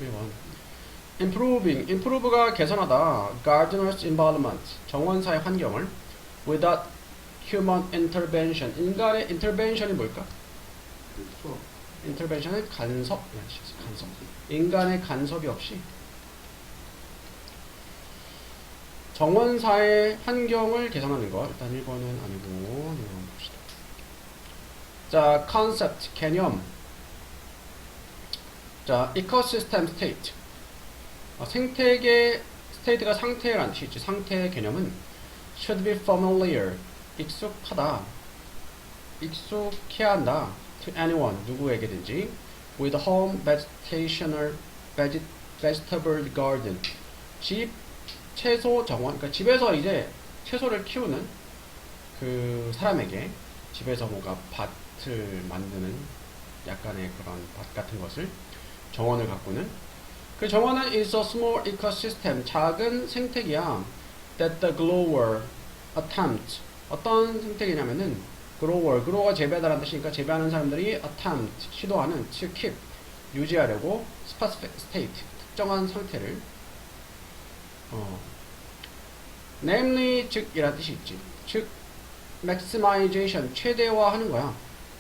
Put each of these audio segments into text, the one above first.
1번. improve가 개선하다. gardener's environment, 정원사의 환경을 without human intervention, 인간의 intervention이 뭘까? intervention은 간섭. 인간의 간섭이 없이 정원사의 환경을 개선하는 것. 일단 1번은 아니고 2번 봅시다. 자, concept, 개념. 자, ecosystem state. 생태계 state가 상태라는 뜻이지. 상태의 개념은 should be familiar, 익숙하다, 익숙해야 한다. to anyone, 누구에게든지. with home vegetable garden, 집 채소 정원, 그러니까 집에서 이제 채소를 키우는 그 사람에게, 집에서 뭔가 밭을 만드는 약간의 그런 밭 같은 것을, 정원을 가꾸는, 그 정원은 is a small ecosystem, 작은 생태계야. that the grower attempt, 어떤 생태계냐면은 grower가 재배하다라는 뜻이니까 재배하는 사람들이 attempt, 시도하는, to keep, 유지하려고, specific state, 특정한 상태를, namely, 즉 이란 뜻이 있지. 즉 maximization, 최대화하는 거야.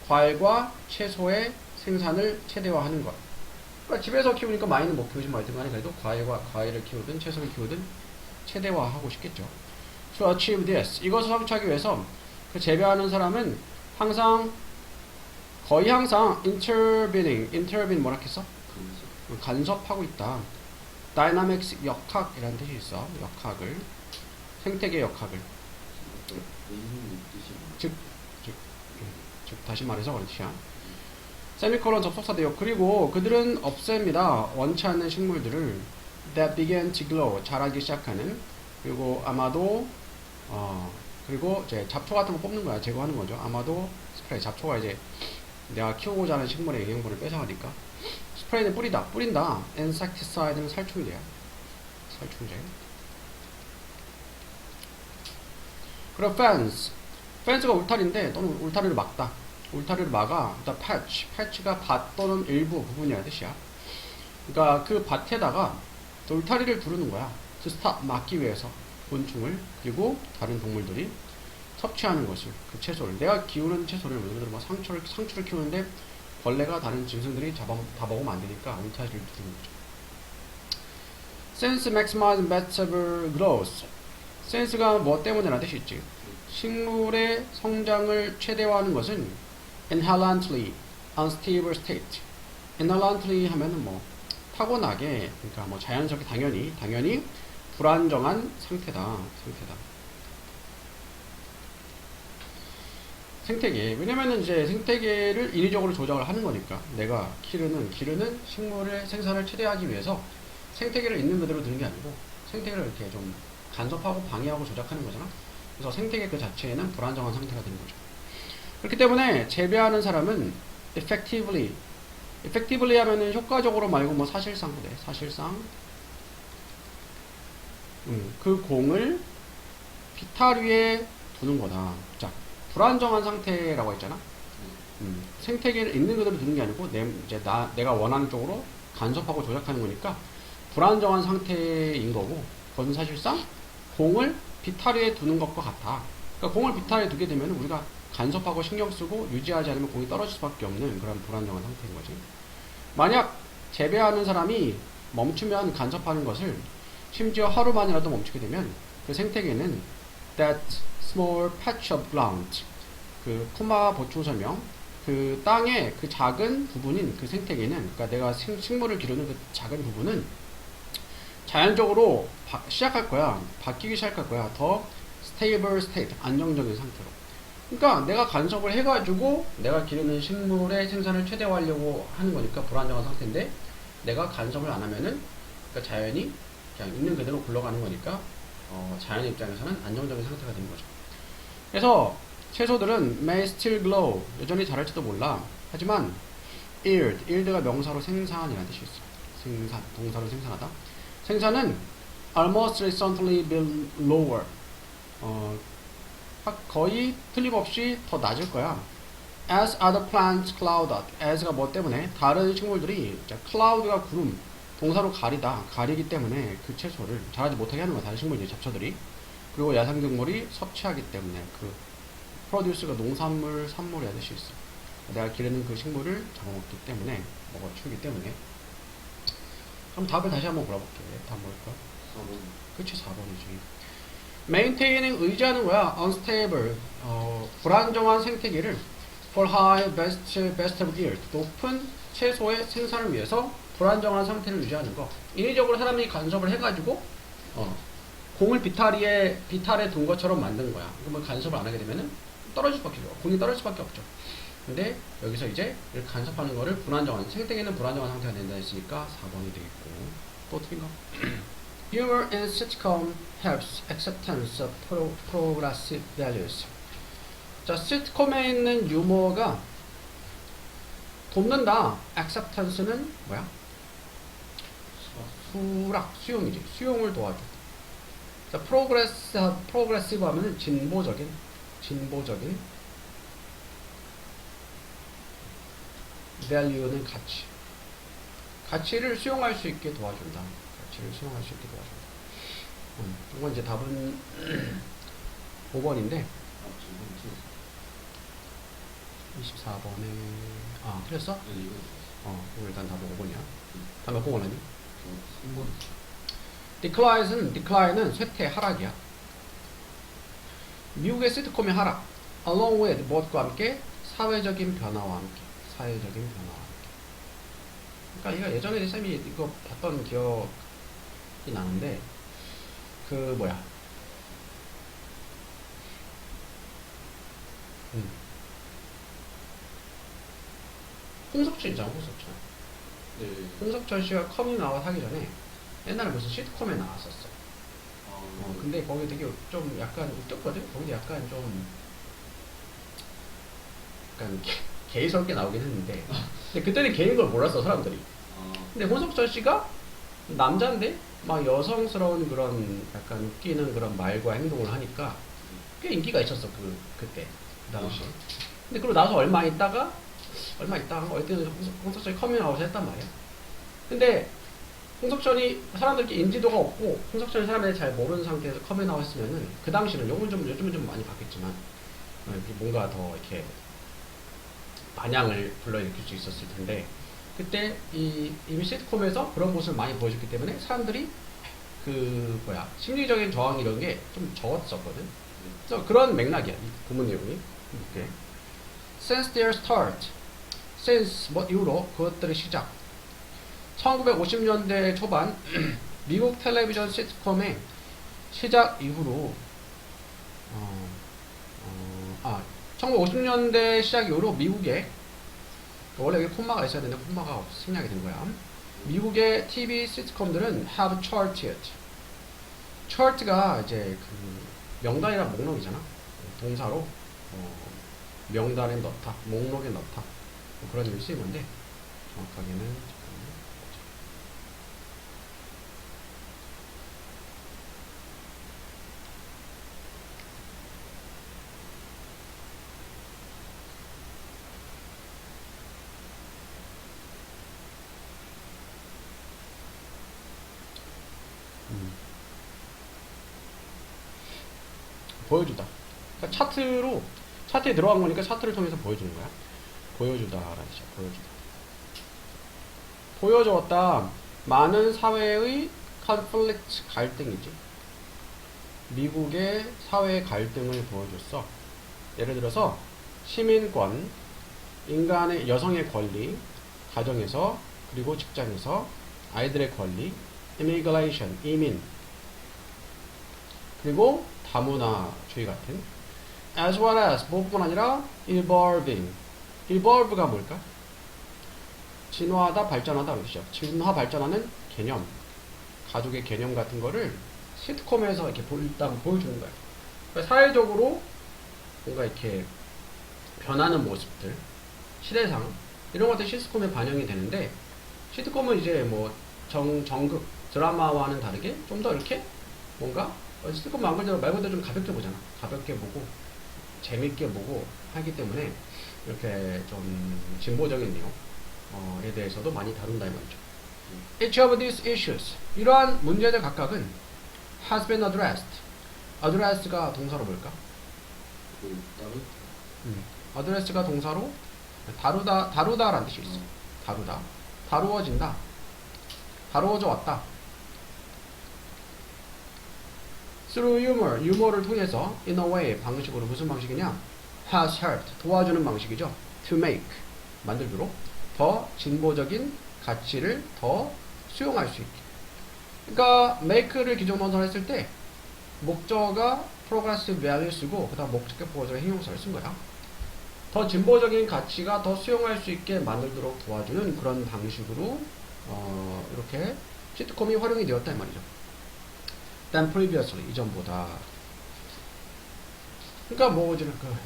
과일과 채소의 생산을 최대화하는 것. 그러니까 집에서 키우니까 많이는 못 키우지 말든 간에 그래도 과일을 키우든 채소를 키우든 최대화하고 싶겠죠. To achieve this, 이것을 성취하기 위해서 그 재배하는 사람은 거의 항상 intervene 뭐라 했어? 간섭하고 있다. dynamics, 역학이라는 뜻이 있어. 역학을, 생태계 역학을. 즉 다시 말해서 그런 뜻이야. 세미콜론 접속사 대역. 그리고 그들은 없앱니다. 원치 않는 식물들을 that began to grow, 자라기 시작하는. 그리고 아마도 그리고 이제 잡초 같은 거 뽑는 거야. 제거하는 거죠. 아마도 스프레이, 잡초가 이제 내가 키우고자 하는 식물의 영양분을 뺏어가니까 스프레이는 뿌린다. insecticide는 살충제야. 살충제. 그리고 fence가 울타리인데 또는 울타리를 막다. 울타리를 막아. 일단 patch가 밭 또는 일부 부분이라는 뜻이야. 그러니까 그 밭에다가 울타리를 두르는 거야. to stop, 막기 위해서 곤충을, 그리고 다른 동물들이 섭취하는 것을, 그 채소를, 내가 키우는 채소를, 예를 들어 뭐 상추를 키우는데 벌레가 다른 짐승들이 다 먹으면 안 되니까 울타리를 두르는 거죠. sense maximize vegetable growth. sense가 뭐 때문에라는 뜻이 있지. 식물의 성장을 최대화하는 것은 inherently unstable state. inherently 하면은 뭐 타고나게, 그러니까 뭐 자연스럽게 당연히 불안정한 상태다. 생태계. 왜냐면은 이제 생태계를 인위적으로 조작을 하는 거니까. 내가 기르는 식물의 생산을 최대화하기 위해서 생태계를 있는 그대로 두는 게 아니고 생태계를 이렇게 좀 간섭하고 방해하고 조작하는 거잖아. 그래서 생태계 그 자체에는 불안정한 상태가 되는 거죠. 그렇기 때문에 재배하는 사람은 effectively 하면은 효과적으로 말고 뭐 사실상 그 공을 비탈 위에 두는 거다. 자, 불안정한 상태라고 했잖아. 생태계를 있는 그대로 두는 게 아니고 내가 원하는 쪽으로 간섭하고 조작하는 거니까 불안정한 상태인 거고, 그건 사실상 공을 비탈 위에 두는 것과 같아. 그러니까 공을 비탈 위에 두게 되면 우리가 간섭하고 신경 쓰고 유지하지 않으면 공이 떨어질 수밖에 없는 그런 불안정한 상태인 거지. 만약 재배하는 사람이 멈추면 간섭하는 것을 심지어 하루만이라도 멈추게 되면 그 생태계는 that small patch of ground, 그 코마 보충 설명, 그 땅의 그 작은 부분인 그 생태계는, 그러니까 내가 식물을 기르는 그 작은 부분은 자연적으로 바뀌기 시작할 거야. 더 stable state, 안정적인 상태로. 그러니까 내가 간섭을 해가지고 내가 기르는 식물의 생산을 최대화하려고 하는 거니까 불안정한 상태인데, 내가 간섭을 안 하면은 그러니까 자연이 그냥 있는 그대로 굴러가는 거니까 자연 입장에서는 안정적인 상태가 되는 거죠. 그래서 채소들은 may still grow, 여전히 자랄지도 몰라. 하지만 yield가 명사로 생산이라는 뜻이 있어. 동사로 생산하다. 생산은 almost recently been lower, 거의 틀림없이 더 낮을 거야. As other plants clouded. as가 뭐 때문에? 다른 식물들이 cloud가 구름, 동사로 가리기 때문에 그 채소를 자라지 못하게 하는 거야. 다른 식물들이, 잡초들이. 그리고 야생동물이 섭취하기 때문에 그 produce가 농산물, 산물이라 될 수 있어. 내가 기르는 그 식물을 잡아먹기 때문에, 먹어치우기 때문에. 그럼 답을 다시 한번 골라볼게. 답 뭘까? 4번. 그치, 4번이지. maintaining 의지하는 거야. unstable 불안정한 생태계를 for high best of yield 높은 채소의 생산을 위해서 불안정한 상태를 유지하는 거. 인위적으로 사람이 간섭을 해가지고 공을 비탈에 둔 것처럼 만든 거야. 그러면 간섭을 안 하게 되면은 떨어질 수밖에 없죠. 공이 떨어질 수밖에 없죠. 근데 여기서 이제 이렇게 간섭하는 거를 불안정한 생태계는 불안정한 상태가 된다 했으니까 4번이 되겠고. 또 틀린 거. Humor in sitcom helps acceptance of progressive values. 자, 시트콤에 있는 유머가 돕는다. acceptance는 뭐야? 수용이지. 수용을 도와줘. 자, progressive 하면은 진보적인. value는 가치. 가치를 수용할 수 있게 도와준다. 이건 이제 답은 5번인데 24번에 틀렸어? 네, 이거. 그럼 일단 답은 5번이야. 답 몇 번 원하니? 3번. decline은 쇠퇴, 하락이야. 미국의 시트콤의 하락 along with 무엇과 함께? 사회적인 변화와 함께. 그러니까 이거 예전에 쌤이 이거 봤던 기억이 나는데 홍석천 있잖아. 네. 홍석천 씨가 커밍아웃 하기 전에 옛날에 무슨 시트콤에 나왔었어. 근데 거기 되게 좀 약간 웃겼거든? 거기 약간 게이스럽게 나오긴 했는데 근데 그때는 게이인 걸 몰랐어, 사람들이. 근데 홍석천 씨가 남자인데 막 여성스러운 그런 약간 웃기는 그런 말과 행동을 하니까 꽤 인기가 있었어, 그때 그 당시에. 근데 그러고 나서 얼마 있다가 어쨌든 홍석천이 커밍아웃을 했단 말이야. 근데 홍석천이 사람들께 인지도가 없고 홍석천이 사람들이 잘 모르는 상태에서 커밍아웃 했으면은 그 당시는 요즘은 좀 많이 바뀌었지만 뭔가 더 이렇게 반향을 불러일으킬 수 있었을 텐데 그때 이미 시트콤에서 그런 모습을 많이 보여줬기 때문에 사람들이 심리적인 저항 이런 게 좀 적었었거든. 그래서 그런 맥락이야, 이 부문 내용이. 이렇게. Since their start, since 이후로 그것들의 시작. 1950년대 초반 미국 텔레비전 시트콤의 시작 이후로 1950년대 시작 이후로 미국에 원래 여기 콤마가 있어야 되는데 콤마가 생략이 된 거야. 미국의 TV 시트콤들은 have charted. chart가 이제 명단이란 목록이잖아. 동사로 명단에 넣다, 목록에 넣다. 그런 의미로 쓰인 건데 정확하게는 보여주다. 그러니까 차트에 들어간 거니까 차트를 통해서 보여주는 거야. 보여주다라는 뜻이야. 보여주었다. 많은 사회의 conflict, 갈등이지. 미국의 사회 갈등을 보여줬어. 예를 들어서 시민권, 인간의 여성의 권리, 가정에서 그리고 직장에서 아이들의 권리, immigration, 이민, 그리고 다문화주의 같은 as well as 뭐뿐만 아니라 evolve가 뭘까? 진화하다, 발전하다 그러죠. 진화, 발전하는 개념, 가족의 개념 같은 거를 시트콤에서 이렇게 일단 보여주는 거야. 그러니까 사회적으로 뭔가 이렇게 변하는 모습들, 시대상 이런 것들이 시트콤에 반영이 되는데 시트콤은 이제 뭐 정극 드라마와는 다르게 좀 더 이렇게 뭔가 시트콤 말 그대로 좀 가볍게 보잖아. 가볍게 보고 재밌게 보고 하기 때문에 이렇게 좀 진보적인 내용에 대해서도 많이 다룬다 이 말이죠. Each of these issues, 이러한 문제들 각각은 has been addressed. address가 동사로 뭘까? 다른 address가 동사로 다루다라는 뜻이 있어. 다루다, 다루어진다, 다루어져 왔다. Through humor, 유머를 통해서 in a way, 방식으로 무슨 방식이냐? has helped, 도와주는 방식이죠. to make, 만들도록 더 진보적인 가치를 더 수용할 수 있게. 그러니까 make를 기존동사로 했을 때 목적어가 progressive value 쓰고 그 다음 목적격 보호자가 형용사를 쓴 거야. 더 진보적인 가치가 더 수용할 수 있게 만들도록 도와주는 그런 방식으로 이렇게 시트콤이 활용이 되었다 이 말이죠. than previously, 이전보다. 그러니까 뭐지는 그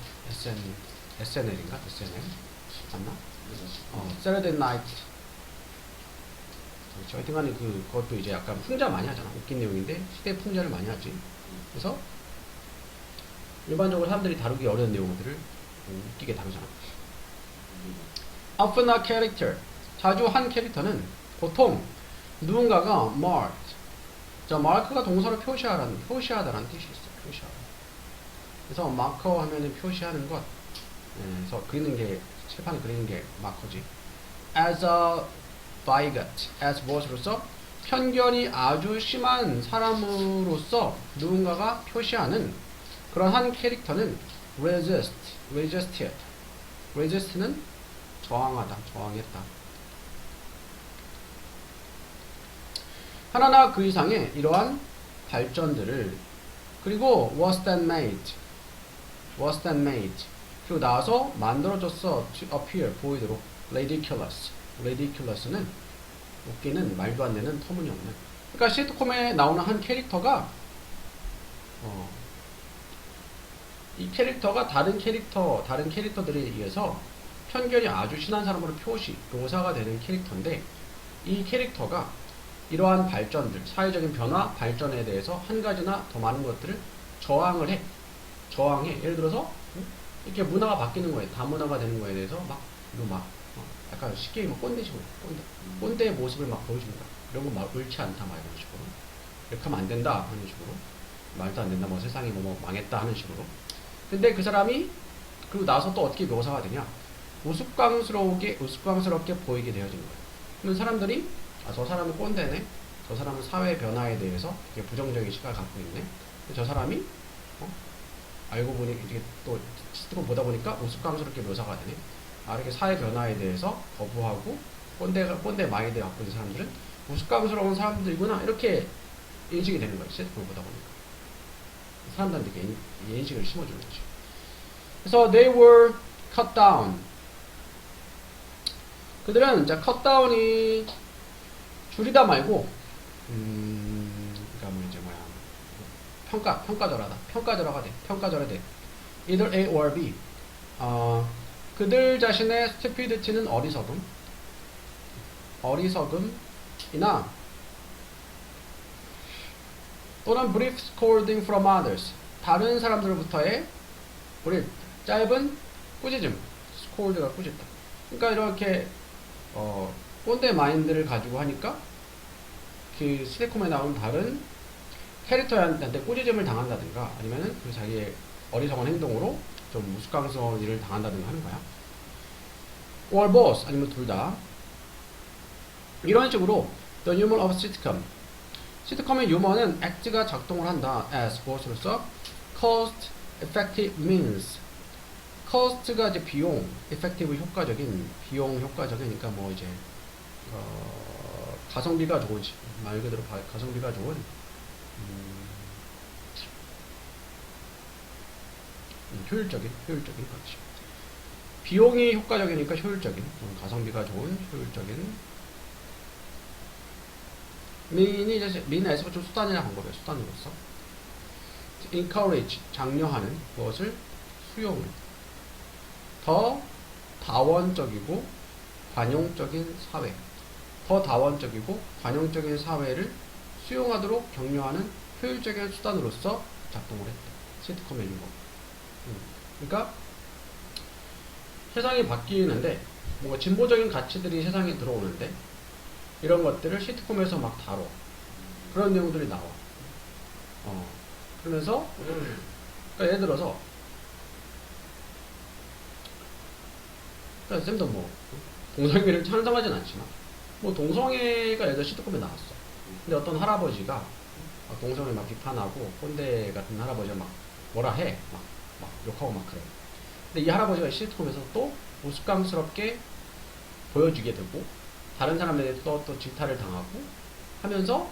SNL인가? SNL 맞나? Saturday Night. 그렇죠. 하여튼간에 그것도 이제 약간 풍자 많이 하잖아. 웃긴 내용인데 시대 풍자를 많이 하지. 그래서 일반적으로 사람들이 다루기 어려운 내용들을 웃기게 다루잖아. Often a character, 자주 한 캐릭터는 보통 누군가가 marked. 자, 마크가 동사로 표시하다라는 뜻이 있어. 표시하다. 그래서 마커 하면은 표시하는 것. 그래서 그리는 게 칠판에 그리는 게 마커지. As a bigot, as 무엇으로서 편견이 아주 심한 사람으로서 누군가가 표시하는 그런 한 캐릭터는 resist는 저항하다, 저항했다. 하나나 그 이상의 이러한 발전들을 그리고 worse than made 그리고 나서 만들어졌어 to appear 보이도록 ridiculous는 웃기는 말도 안 되는 터무니없는. 그러니까 시트콤에 나오는 한 캐릭터가 이 캐릭터가 다른 캐릭터들에 의해서 편견이 아주 심한 사람으로 묘사가 되는 캐릭터인데 이 캐릭터가 이러한 발전들, 사회적인 변화, 발전에 대해서 한 가지나 더 많은 것들을 저항해. 예를 들어서 이렇게 문화가 바뀌는 거에, 다문화가 되는 거에 대해서 약간 쉽게 꼰대식으로, 꼰대의 모습을 막 보여줍니다. 이런 거 막 옳지 않다, 막 이런 식으로. 이렇게 하면 안 된다, 하는 식으로. 말도 안 된다, 세상이 망했다, 하는 식으로. 근데 그 사람이, 그리고 나서 또 어떻게 묘사가 되냐? 우스꽝스럽게 보이게 되어지는 거예요. 그러면 사람들이, 저 사람은 꼰대네. 저 사람은 사회 변화에 대해서 되게 부정적인 시각을 갖고 있네. 근데 저 사람이, 알고 보니, 이게 또, 시트콤 보다 보니까 우스꽝스럽게 묘사가 되네. 이렇게 사회 변화에 대해서 거부하고, 꼰대 마인드 갖고 있는 사람들은 우스꽝스러운 사람들이구나. 이렇게 인식이 되는 거예요. 시트콤을 보다 보니까. 사람들한테 이 인식을 심어주는 거죠. 그래서, they were cut down. 그들은, cut down이 줄이다 말고, 그러니까 평가절하다 돼. either A or B. 그들 자신의 stupidity는 어리석음이나 또는 brief scolding from others. 다른 사람들로부터의 brief, 짧은 꾸짖음. scold가 꾸짖다. 그러니까 이렇게 꼰대 마인드를 가지고 하니까 그 시트콤에 나온 다른 캐릭터한테 꾸짖음을 당한다든가 아니면은 그 자기의 어리석은 행동으로 좀 우스꽝스러운 일을 당한다든가 하는 거야. or both, 아니면 둘 다. 이런 식으로 the humor of sitcom. 시트콤의 유머는 act가 작동을 한다. as 무엇으로서 cost effective means. cost가 이제 비용, effective 효과적인, 비용 효과적이니까 이제 가성비가 좋은, 말 그대로 가성비가 좋은, 효율적인 거지. 비용이 효과적이니까 효율적인, 가성비가 좋은, 효율적인. 민에서 좀 수단이나 방법이에요. 수단으로서. encourage, 장려하는 무엇을? 수용을. 더 다원적이고 관용적인 사회. 더 다원적이고 관용적인 사회를 수용하도록 격려하는 효율적인 수단으로서 작동을 했다. 시트콤의 유머. 그러니까 세상이 바뀌는데 뭔가 진보적인 가치들이 세상에 들어오는데 이런 것들을 시트콤에서 막 다뤄. 그런 내용들이 나와. 그러면서 그러니까 예를 들어서 그러니까 쌤도 뭐 동성애를 찬성하진 않지만 뭐 동성애가 예전 시트콤에 나왔어. 근데 어떤 할아버지가 막 동성애 막 비판하고 꼰대 같은 할아버지가 막 뭐라 해. 막 욕하고 막 그래. 근데 이 할아버지가 시트콤에서 또 우스꽝스럽게 보여주게 되고 다른 사람들에게 또 질타를 당하고 하면서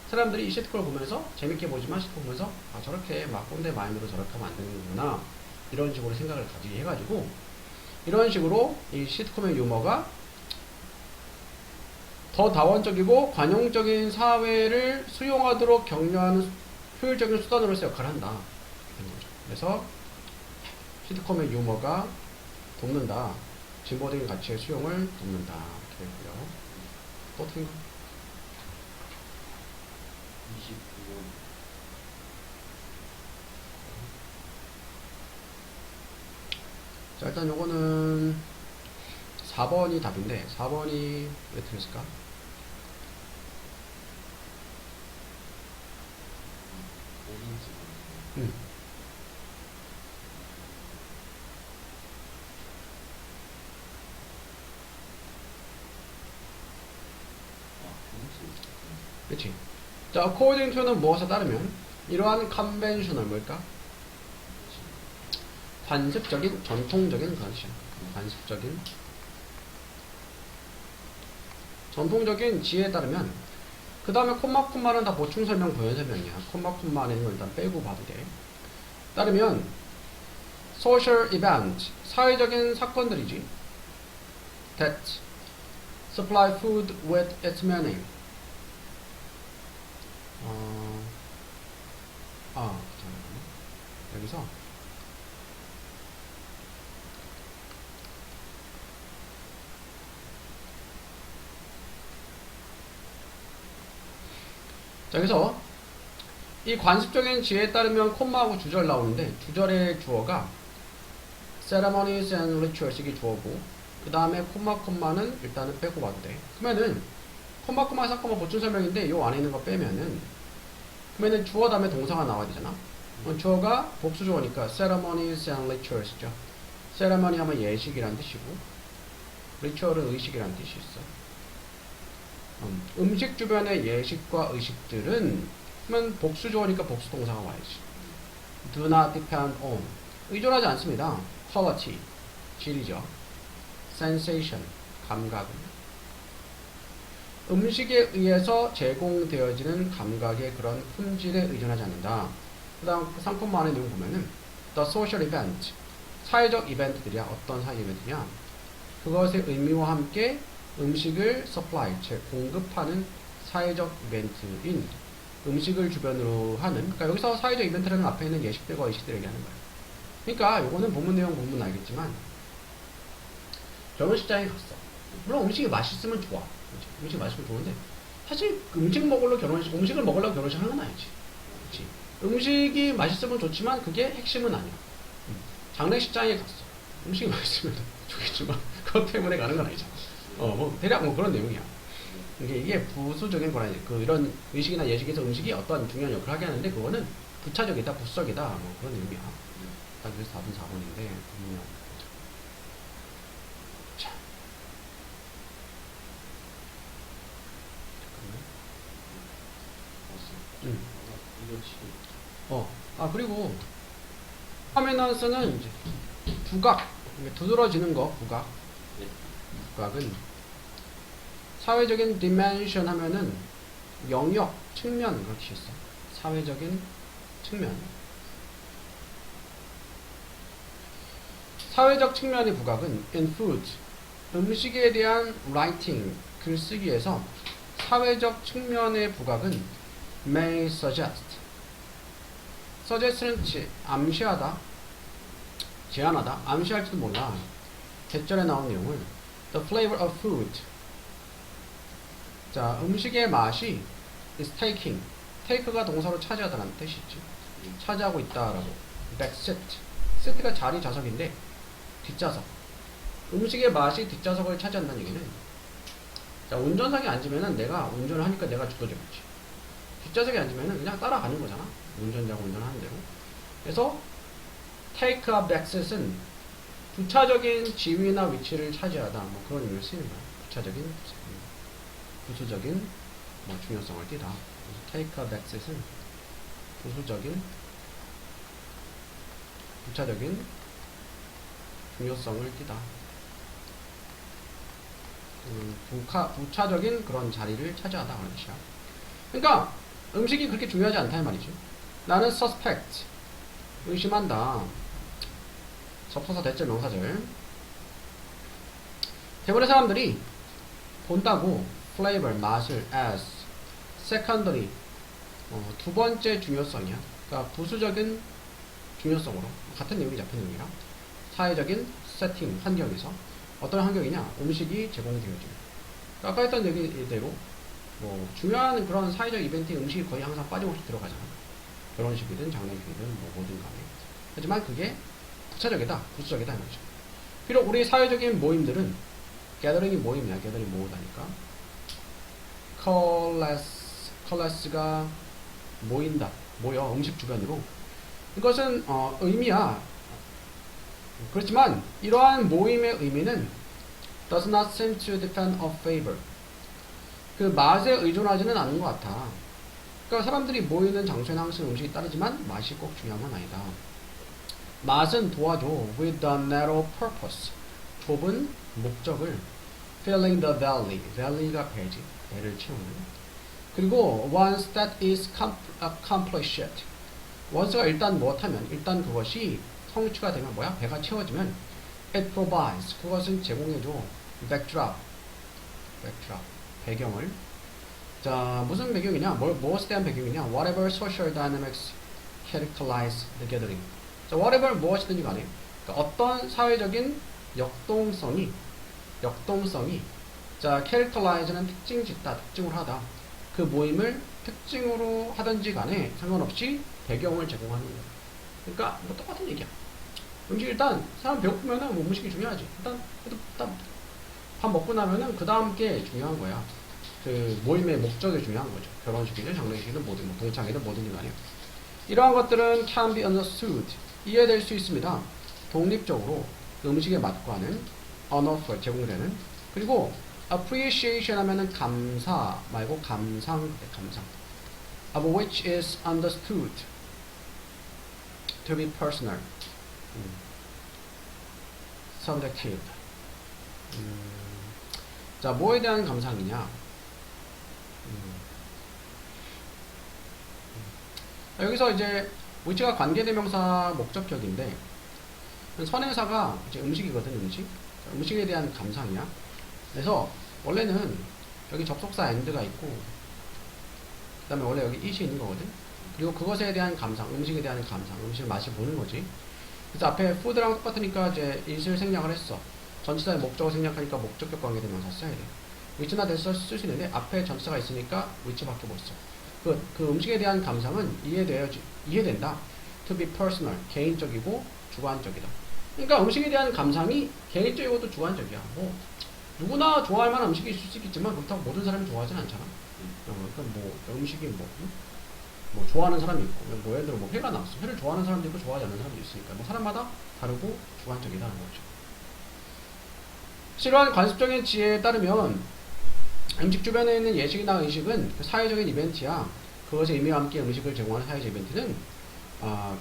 사람들이 이 시트콤을 보면서 재밌게 보지만 시트콤 보면서 아 저렇게 막 꼰대 마인드로 저렇게 하면 안 되는구나 이런 식으로 생각을 가지게 해가지고 이런 식으로 이 시트콤의 유머가 더 다원적이고 관용적인 사회를 수용하도록 격려하는 효율적인 수단으로서 역할을 한다. 그래서 시트콤의 유머가 돕는다. 진보적인 가치의 수용을 돕는다. 이렇게 되고요. 또 틀린 거? 29번. 자, 일단 요거는 4번이 답인데 4번이 왜 틀렸을까? 음. 그치. 자, according to는 무엇에 따르면 이러한 conventional 뭘까? 관습적인, 전통적인 것이야. 관습적인 전통적인 지혜에 따르면 그 다음에 콤마는 다 보충 설명, 부연 설명이야. 콤마 안에 있는 건 일단 빼고 봐도 돼. 따르면 social event, 사회적인 사건들이지. that supply food with its meaning. 잠깐만요. 여기서 자, 그래서 이 관습적인 지혜에 따르면 콤마하고 주절 나오는데 주절의 주어가 ceremonies and rituals 이게 주어고 그 다음에 콤마는 일단은 빼고 봐도 돼. 그러면은 콤마 사건만 보충 설명인데 요 안에 있는 거 빼면은 그러면은 주어 다음에 동사가 나와야 되잖아. 주어가 복수 주어니까 ceremonies and rituals죠. ceremony 하면 예식이란 뜻이고 ritual은 의식이란 뜻이 있어. 음식 주변의 예식과 의식들은 그러면 복수 주어니까 복수 동사가 와야지. do not depend on 의존하지 않습니다. quality 질이죠. sensation 감각은 음식에 의해서 제공되어지는 감각의 그런 품질에 의존하지 않는다. 그 다음 상품만 안에 내용 보면은 the social event 사회적 이벤트들이야. 어떤 사회 이벤트냐 그것의 의미와 함께 음식을 supply, 즉 공급하는 사회적 이벤트인 음식을 주변으로 하는 그러니까 여기서 사회적 이벤트라는 앞에 있는 예식들과 의식들을 얘기하는 거야. 그러니까 요거는 본문 내용 보면 알겠지만 결혼식장에 갔어. 물론 음식이 맛있으면 좋아. 그치? 음식이 맛있으면 좋은데 사실 음식을 먹으려고 결혼식 하는 건 아니지. 그치? 음식이 맛있으면 좋지만 그게 핵심은 아니야. 장례식장에 갔어. 음식이 맛있으면 좋겠지만 그것 때문에 가는 건 아니잖아. 뭐 대략 뭐 그런 내용이야. 이게 부수적인 거라 이런 의식이나 예식에서 음식이 어떤 중요한 역할을 하게 하는데 그거는 부차적이다, 부수적이다 뭐 그런 내용이야. 딱 그래서 답은 4번인데 자 잠깐만. 그리고 파메넌스는 이제 부각, 두드러지는 거 부각. 부각은 사회적인 dimension 하면은 영역, 측면 그렇게 있어. 사회적인 측면. 사회적 측면의 부각은 in food, 음식에 대한 writing, 글쓰기에서 사회적 측면의 부각은 may suggest. suggest는 암시하다, 제안하다, 암시할지도 몰라. 대절에 나온 내용을 the flavor of food. 자, 음식의 맛이 is taking. take가 동사로 차지하다라는 뜻이 있지. 차지하고 있다라고. back sit. sit가 자리 좌석인데 뒷좌석. 음식의 맛이 뒷좌석을 차지한다는 얘기는, 자, 운전석에 앉으면은 내가 운전을 하니까 내가 주도적이지. 뒷좌석에 앉으면은 그냥 따라가는 거잖아. 운전자가 운전하는 대로. 그래서 take up access은 부차적인 지위나 위치를 차지하다. 뭐 그런 의미로 쓰이는 거야. 부차적인, 부수적인 뭐 중요성을 띠다. 그래서 take up access은 부수적인, 부차적인 중요성을 띠다. 부차적인 그런 자리를 차지하다 그런 뜻이야. 그러니까 음식이 그렇게 중요하지 않다 이 말이죠. 나는 suspect 의심한다. 접속사 대절 명사절. 대부분의 사람들이 본다고 flavor 맛을 as secondary 두 번째 중요성이야. 그러니까 부수적인 중요성으로 같은 내용이 잡힌 내용이라 사회적인 세팅 환경에서 어떤 환경이냐 음식이 제공되어지고 아까 했던 얘기대로 뭐 중요한 그런 사회적 이벤트에 음식이 거의 항상 빠짐없이 들어가잖아. 결혼식이든 장례식이든 뭐 뭐든 간에. 하지만 그게 부차적이다, 부수적이다 이거죠. 비록 우리 사회적인 모임들은 gathering이 모임이야. gathering 모으다니까. 클래스가 모인다, 모여 음식 주변으로. 이것은 의미야. 그렇지만 이러한 모임의 의미는 does not seem to depend on favor. 그 맛에 의존하지는 않는 것 같아. 그러니까 사람들이 모이는 장소에는 항상 음식이 따르지만 맛이 꼭 중요한 건 아니다. 맛은 도와줘. with a narrow purpose. 좁은 목적을. filling the valley. valley가 배지. 배를 채우는. 그리고 once that is accomplished. once가 일단 무엇하면 일단 그것이 성취가 되면 뭐야? 배가 채워지면 it provides. 그것은 제공해줘. backdrop. 배경을. 자, 무슨 배경이냐? 무엇에 대한 배경이냐? whatever social dynamics characterize the gathering. 자, whatever 무엇이든지 간에 그러니까 어떤 사회적인 역동성이 자, characterize는 특징 짓다, 특징을 하다. 그 모임을 특징으로 하든지 간에 상관없이 배경을 제공하는 거야. 그러니까 뭐 똑같은 얘기야. 음식 일단 사람 배고프면은 뭐 음식이 중요하지. 일단 밥 먹고 나면은 그 다음 게 중요한 거야. 그 모임의 목적이 중요한 거죠. 결혼식이든 장례식이든 뭐든 뭐 동창이든 뭐든지 간에. 이러한 것들은 can be understood. 이해될 수 있습니다. 독립적으로 음식의 맛과는 언어로 제공되는. 그리고 appreciation 하면은 감사 말고 감상. of which is understood to be personal. subjective. 자, 뭐에 대한 감상이냐? 여기서 이제 which가 관계대명사 목적격인데 선행사가 이제 음식이거든. 음식에 대한 감상이야. 그래서 원래는 여기 접속사 and가 있고 그 다음에 원래 여기 it이 있는 거거든. 그리고 그것에 대한 감상, 음식에 대한 감상, 음식을 맛을 보는 거지. 그래서 앞에 food랑 똑같으니까 이제 it을 생략을 했어. 전치사의 목적을 생략하니까 목적격 관계대명사 써야 돼. which나 돼서 쓸 수 있는데 앞에 전치사가 있으니까 which밖에 못 써. 그 음식에 대한 감상은 이해된다. to be personal, 개인적이고 주관적이다. 그러니까 음식에 대한 감상이 개인적이고도 주관적이야. 뭐 누구나 좋아할 만한 음식이 있을 수 있겠지만 그렇다고 모든 사람이 좋아하진 않잖아. 그러니까 뭐 음식이 뭐 좋아하는 사람이 있고 뭐 예를 들어 뭐 회가 나왔어. 회를 좋아하는 사람도 있고 좋아하지 않는 사람도 있으니까 뭐 사람마다 다르고 주관적이다는 거죠. 이러한 관습적인 지혜에 따르면 음식 주변에 있는 예식이나 의식은 그 사회적인 이벤트야. 그것의 의미와 함께 음식을 제공하는 사회적 이벤트는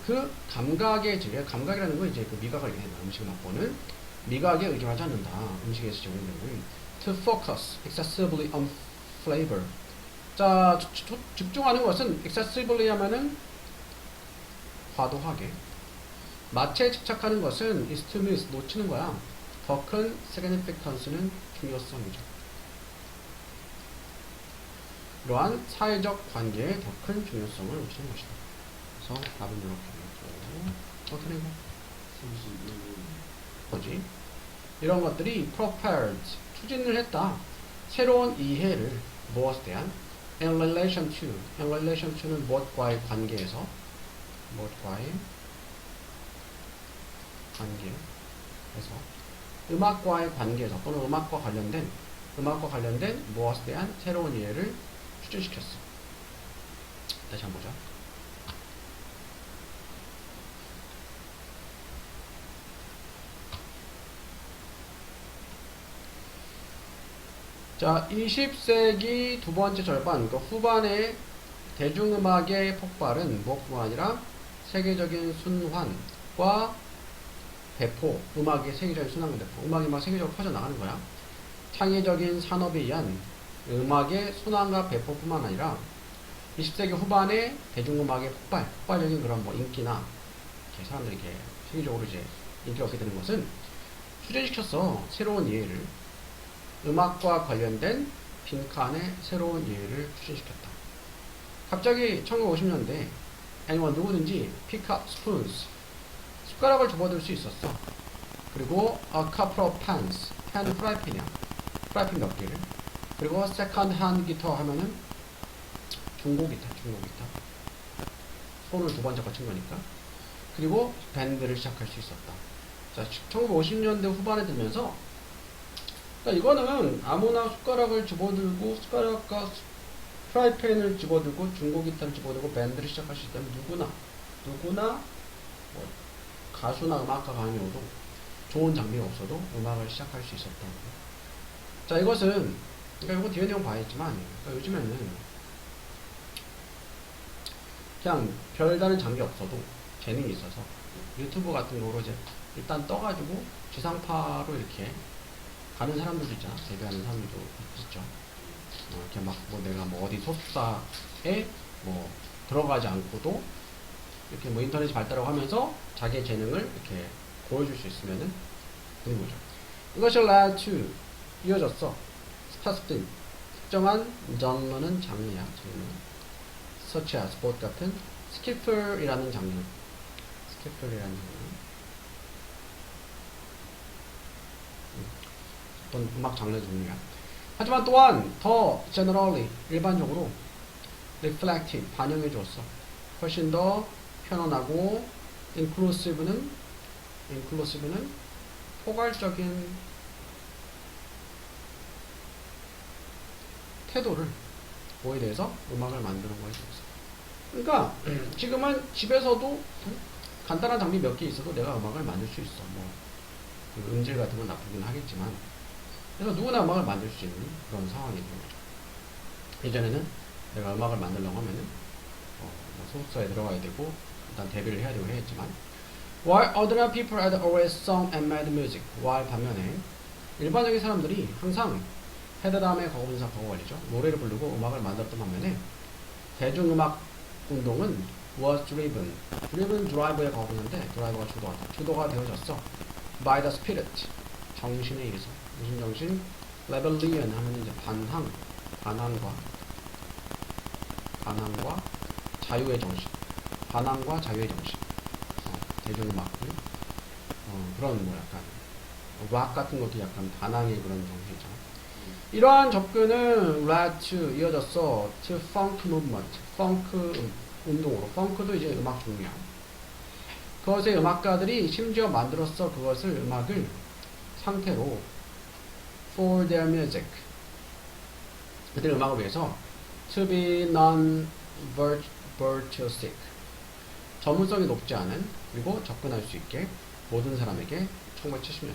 그 감각의 지혜, 감각이라는 건 이제 그 미각을 얘기한다. 음식을 맛보는 미각에 의존하지 않는다. 음식에서 제공되는 to focus excessively on flavor. 자, 집중하는 것은 excessively 하면은 과도하게. 맛에 집착하는 것은 is to miss, 놓치는 거야. 더 큰 significance는 중요성이죠. 이러한 사회적 관계에 더 큰 중요성을 놓치는 것이다. 그래서 답은 이렇게 어떻게 해봐? 뭐지? 이런 것들이 prepared, 추진을 했다. 새로운 이해를 무엇에 대한? in relation to는 무엇과의 관계에서 무엇과의 관계에서 음악과의 관계에서 또는 음악과 관련된 무엇에 대한 새로운 이해를 추진시켰어. 다시 한번 보자. 자, 20세기 두 번째 절반, 그 후반의 대중음악의 폭발은 무엇뿐만 아니라 세계적인 순환과 배포, 음악의 세계적인 순환과 배포, 음악이 막 세계적으로 퍼져나가는 거야. 창의적인 산업에 의한 음악의 순환과 배포뿐만 아니라 20세기 후반의 대중음악의 폭발적인 그런 뭐 인기나 이렇게 사람들이 이렇게 세계적으로 이제 인기가 얻게 되는 것은 추진시켰어. 새로운 이해를. 음악과 관련된 빈칸의 새로운 이해를 추진시켰다. 갑자기 1950년대 anyone 누구든지 pick up spoons 숟가락을 접어들 수 있었어. 그리고 a couple of pans 펜은 프라이팬이야. 프라이팬 몇 개를. 그리고 second hand 기타 하면은 중고 기타. 손을 두 번 잡아 친 거니까. 그리고 밴드를 시작할 수 있었다. 자, 1950년대 후반에 들면서 그러니까 이거는 아무나 숟가락을 집어들고 숟가락과 프라이팬을 집어들고 중고 기타를 집어들고 밴드를 시작할 수 있다면 누구나 뭐 가수나 음악가가 아니어도 좋은 장비가 없어도 음악을 시작할 수 있었다. 자, 이것은 그러니까 이거 뒤에 내용 봐야겠지만 그러니까 요즘에는 그냥 별다른 장비 없어도 재능이 있어서 유튜브 같은 거로 이제 일단 떠가지고 지상파로 이렇게 가는 사람들도 있잖아. 데뷔하는 사람들도 있죠. 이렇게 막 뭐 내가 뭐 어디 소속사에 뭐 들어가지 않고도 이렇게 뭐 인터넷이 발달하고 하면서 자기의 재능을 이렇게 보여줄 수 있으면은 되는 거죠. 이것이 led to 이어졌어. specific 특정한 장르는 장르야. such as both 같은 skiffle이라는 장르. 어떤 음악 장르 종류야. 하지만 또한 더 generally 일반적으로 reflective 반영해 주었어. 훨씬 더 편안하고 inclusive는 포괄적인 태도를 뭐에 대해서 음악을 만드는 거에 대해서. 그러니까 지금은 집에서도 간단한 장비 몇 개 있어도 내가 음악을 만들 수 있어. 그 음질 같은 건 나쁘긴 하겠지만 그래서 누구나 음악을 만들 수 있는 그런 상황이 되는 거죠. 예전에는 내가 음악을 만들려고 하면은 뭐 소속사에 들어가야 되고 일단 데뷔를 해야 되고 했지만 while other people had always sung and made music while 반면에 일반적인 사람들이 항상 헤드 다음에 과거분사 과거관리죠. 노래를 부르고 음악을 만들었던 반면에 대중음악 운동은 was driven drive의 과거분사인데 드라이버가 주도가 되어졌어. by the spirit 정신에 의해서. 무슨 정신? rebellion 하면 이제 반항과 자유의 정신. 반항과 자유의 정신. 대중음악들. 그런 뭐 약간 락 같은 것도 약간 반항의 그런 정신이잖아. 이러한 접근은 led to 이어졌어. to funk movement. 펑크 운동으로. 펑크도 이제 음악 종류야. 그것의 음악가들이 심지어 만들었어. 그것을 음악을 상태로 for their music. 그들의 음악을 위해서 to be non-virtuosic. 전문성이 높지 않은 그리고 접근할 수 있게 모든 사람에게 1970년대.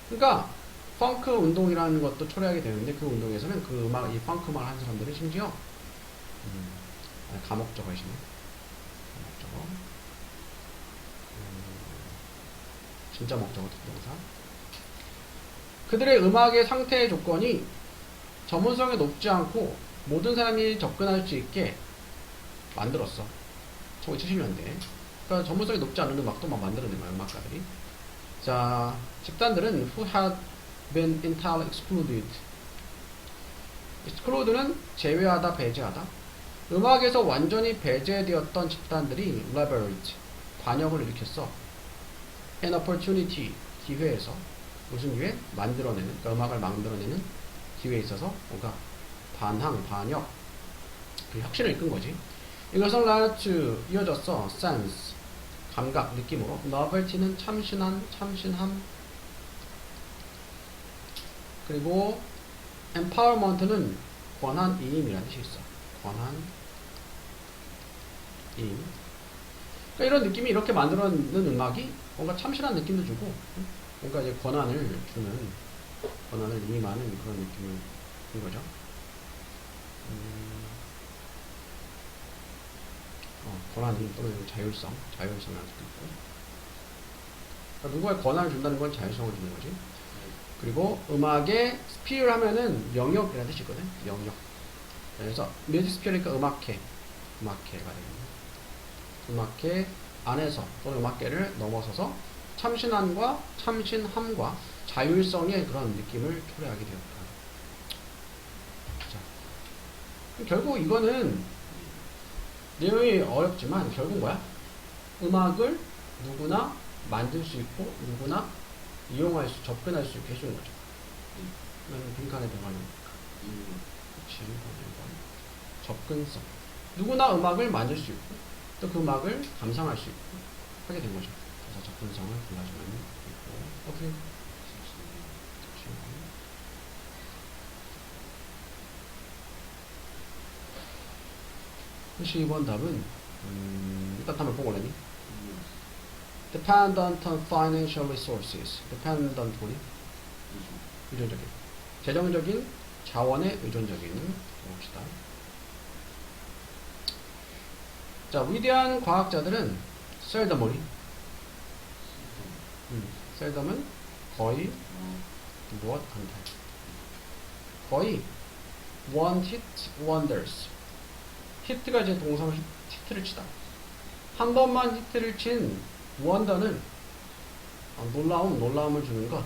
그러니까 펑크 운동이라는 것도 초래하게 되는데 그 운동에서는 그 음악, 이 펑크 음악을 한 사람들은 심지어 감옥적어 하시네. 감옥적어. 진짜 목적어 특동사. 그들의 음악의 상태의 조건이 전문성이 높지 않고 모든 사람이 접근할 수 있게 만들었어. 1970년대. 그러니까 전문성이 높지 않은 음악도 막 만들어낸 거야, 음악가들이. 자, 집단들은 who had been entirely excluded. exclude는 제외하다, 배제하다. 음악에서 완전히 배제되었던 집단들이 rebelled, 반역을 일으켰어. an opportunity, 기회에서. 무슨 기회? 만들어내는, 그러니까 음악을 만들어내는 기회에 있어서 뭔가 반역, 그 혁신을 이끈 거지. 이것은 led to 이어졌어. sense, 감각, 느낌으로. novelty는 참신함, 그리고 empowerment는 권한이임이라는 뜻이 있어. 권한이임. 그러니까 이런 느낌이 이렇게 만들어낸 음악이 뭔가 참신한 느낌도 주고, 뭔가 이제 권한을 이임하는 그런 느낌을 준 거죠. 권한이임 또는 자율성이라는 뜻도 있고. 그러니까 누구의 권한을 준다는 건 자율성을 주는 거지. 그리고 음악의 스피어 하면은 영역이라는 뜻이 있거든. 영역. 그래서 뮤직 스피어니까 음악회가 되겠네. 음악회 안에서 또는 음악계를 넘어서서 참신함과 자율성의 그런 느낌을 초래하게 되었다. 자, 결국 이거는 내용이 어렵지만 결국 뭐야? 음악을 누구나 만들 수 있고 누구나 접근할 수 있게 해주는 거죠. 빈칸에 들어가는 접근성. 누구나 음악을 만들 수 있고 또 그 음악을 감상할 수 있고 하게 된 거죠. 그래서 접근성을 불러주는 있고. 오케이. 12번 답은 일단 한번 보고 오려니. Dependent on financial resources. Dependent 뭐니? 의존적인. 재정적인 자원에 의존적인. 봅시다. 자, 위대한 과학자들은 seldom이. seldom은 거의 무엇 한다. 거의 one hit wonders. 히트가 이제 동사로 히트를 치다. 한 번만 히트를 친 원더는 놀라움을 주는 것.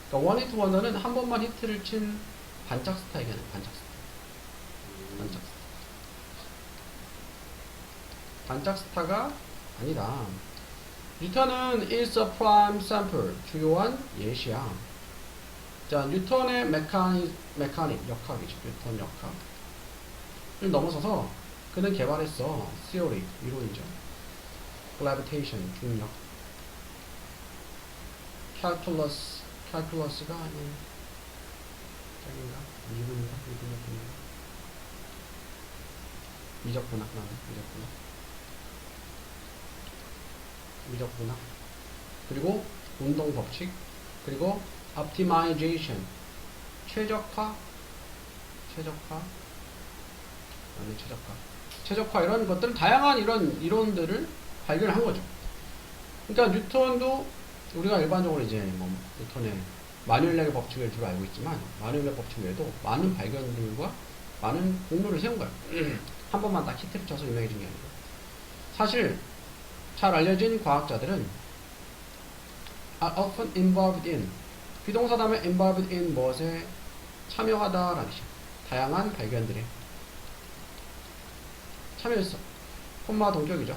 그러니까 원 히트 원더는 한 번만 히트를 친 반짝 스타 얘기하는 반짝 스타. 반짝 스타가 아니다. 뉴턴은 is a prime sample. 주요한 예시야. 자, 뉴턴의 메카닉 역학이죠. 뉴턴 역학을 넘어서서 그는 개발했어. theory, 이론이죠. gravitation, 중력. calculus가 아닌 짝인가? 미분인가? 미적분학. 그리고 운동 법칙. 그리고 optimization, 최적화 이런 것들, 다양한 이런 이론들을 발견한 거죠. 그러니까 뉴턴도 우리가 일반적으로 이제 뉴턴의 마뉴엘렉의 법칙을 주로 알고 있지만 마뉴엘렉 법칙 외에도 많은 발견들과 많은 공로를 세운 거예요. 한 번만 딱 히트를 쳐서 유명해진 게 아니고. 사실 잘 알려진 과학자들은 are often involved in, 비동사 다음에 involved in 무엇에 참여하다라는 뜻이야. 다양한 발견들에 참여했어. 콤마 동격이죠.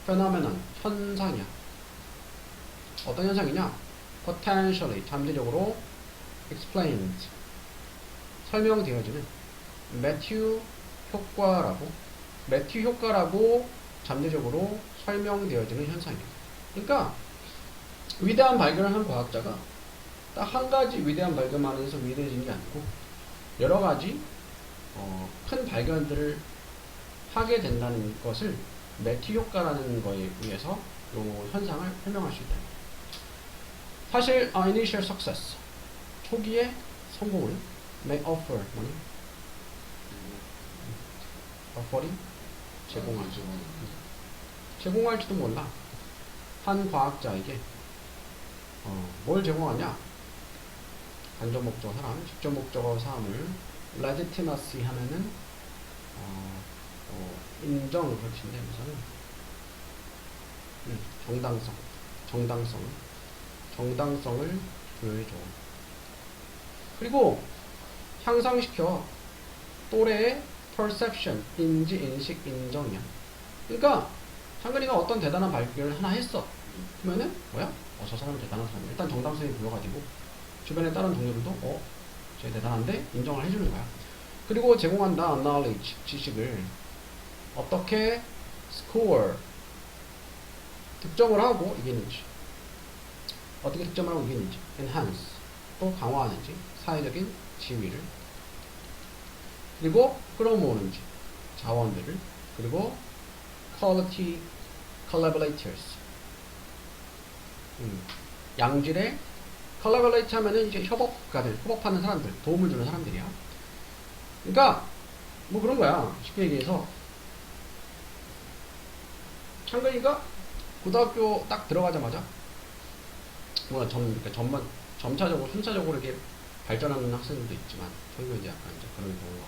phenomenon, 현상이야. 어떤 현상이냐? potentially, 잠재적으로 explained, 설명되어지는 매튜 효과라고 잠재적으로 설명되어지는 현상이에요. 그러니까 위대한 발견을 한 과학자가 딱 한 가지 위대한 발견만 해서 위대해진 게 아니고 여러 가지 큰 발견들을 하게 된다는 것을 매튜 효과라는 거에 의해서 이 현상을 설명할 수 있다. 사실 initial success, 초기의 성공을 may offer, 뭐니? offer이 제공할지도 몰라. 한 과학자에게 뭘 제공하냐? 간접 목적어 사람, 직접 목적어 사람을 legitimacy 하면은 인정 그렇지인데 우선은 정당성을 부여해줘. 그리고 향상시켜 또래의 perception, 인식, 인정이야. 그러니까 상근이가 어떤 대단한 발견을 하나 했어. 그러면은 뭐야? 저 사람 대단한 사람이야. 일단 정당성이 부여가지고 주변에 다른 동료들도 쟤 대단한데 인정을 해주는 거야. 그리고 제공한다 knowledge, 지식을 어떻게 score, 득점을 하고 이기는지, 어떻게 득점을 하고 이기는지, enhance, 또 강화하는지, 사회적인 지위를, 그리고 끌어모으는지, 자원들을, 그리고 quality collaborators, 양질의 collaborate 하면은 이제 협업가들, 협업하는 사람들, 도움을 주는 사람들이야. 그러니까 뭐 그런 거야. 쉽게 얘기해서 창근이가 고등학교 딱 들어가자마자 뭐 그러니까 점차적으로 순차적으로 이렇게 발전하는 학생들도 있지만 저희가 이제 약간 이제 그런 경우가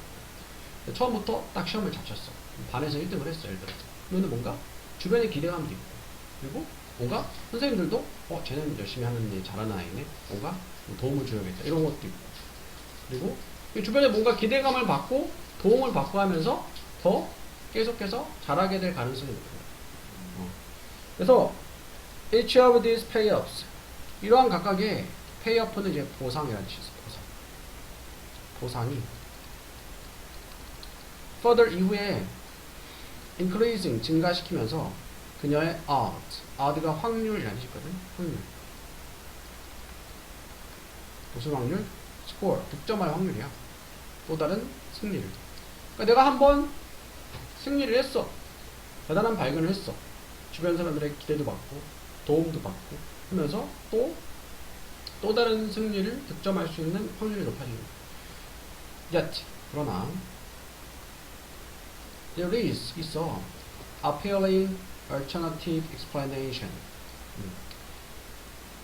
같고 처음부터 딱 시험을 잘 쳤어. 반에서 1등을 했어. 예를 들어서 그러면 뭔가 주변에 기대감도 있고 그리고 뭔가 선생님들도 쟤는 열심히 하는 애 잘하는 아이네 뭔가 도움을 줘야겠다 이런 것도 있고 그리고 주변에 뭔가 기대감을 받고 도움을 받고 하면서 더 계속해서 잘하게 될 가능성이 높아요. 그래서 each of these payoffs 이러한 각각의 payoff는 이제 보상이라는 뜻이 있어요. 보상이 further 이후에 increasing 증가시키면서 그녀의 odd가 확률이라는 뜻이거든. 확률 무슨 확률? score 득점할 확률이야. 또 다른 승리를. 그러니까 내가 한번 승리를 했어. 대단한 발견을 했어. 주변 사람들의 기대도 받고 도움도 받고 하면서 또 다른 승리를 득점할 수 있는 확률이 높아지는 거야. Yet 그러나 there is 있어 appealing alternative explanation.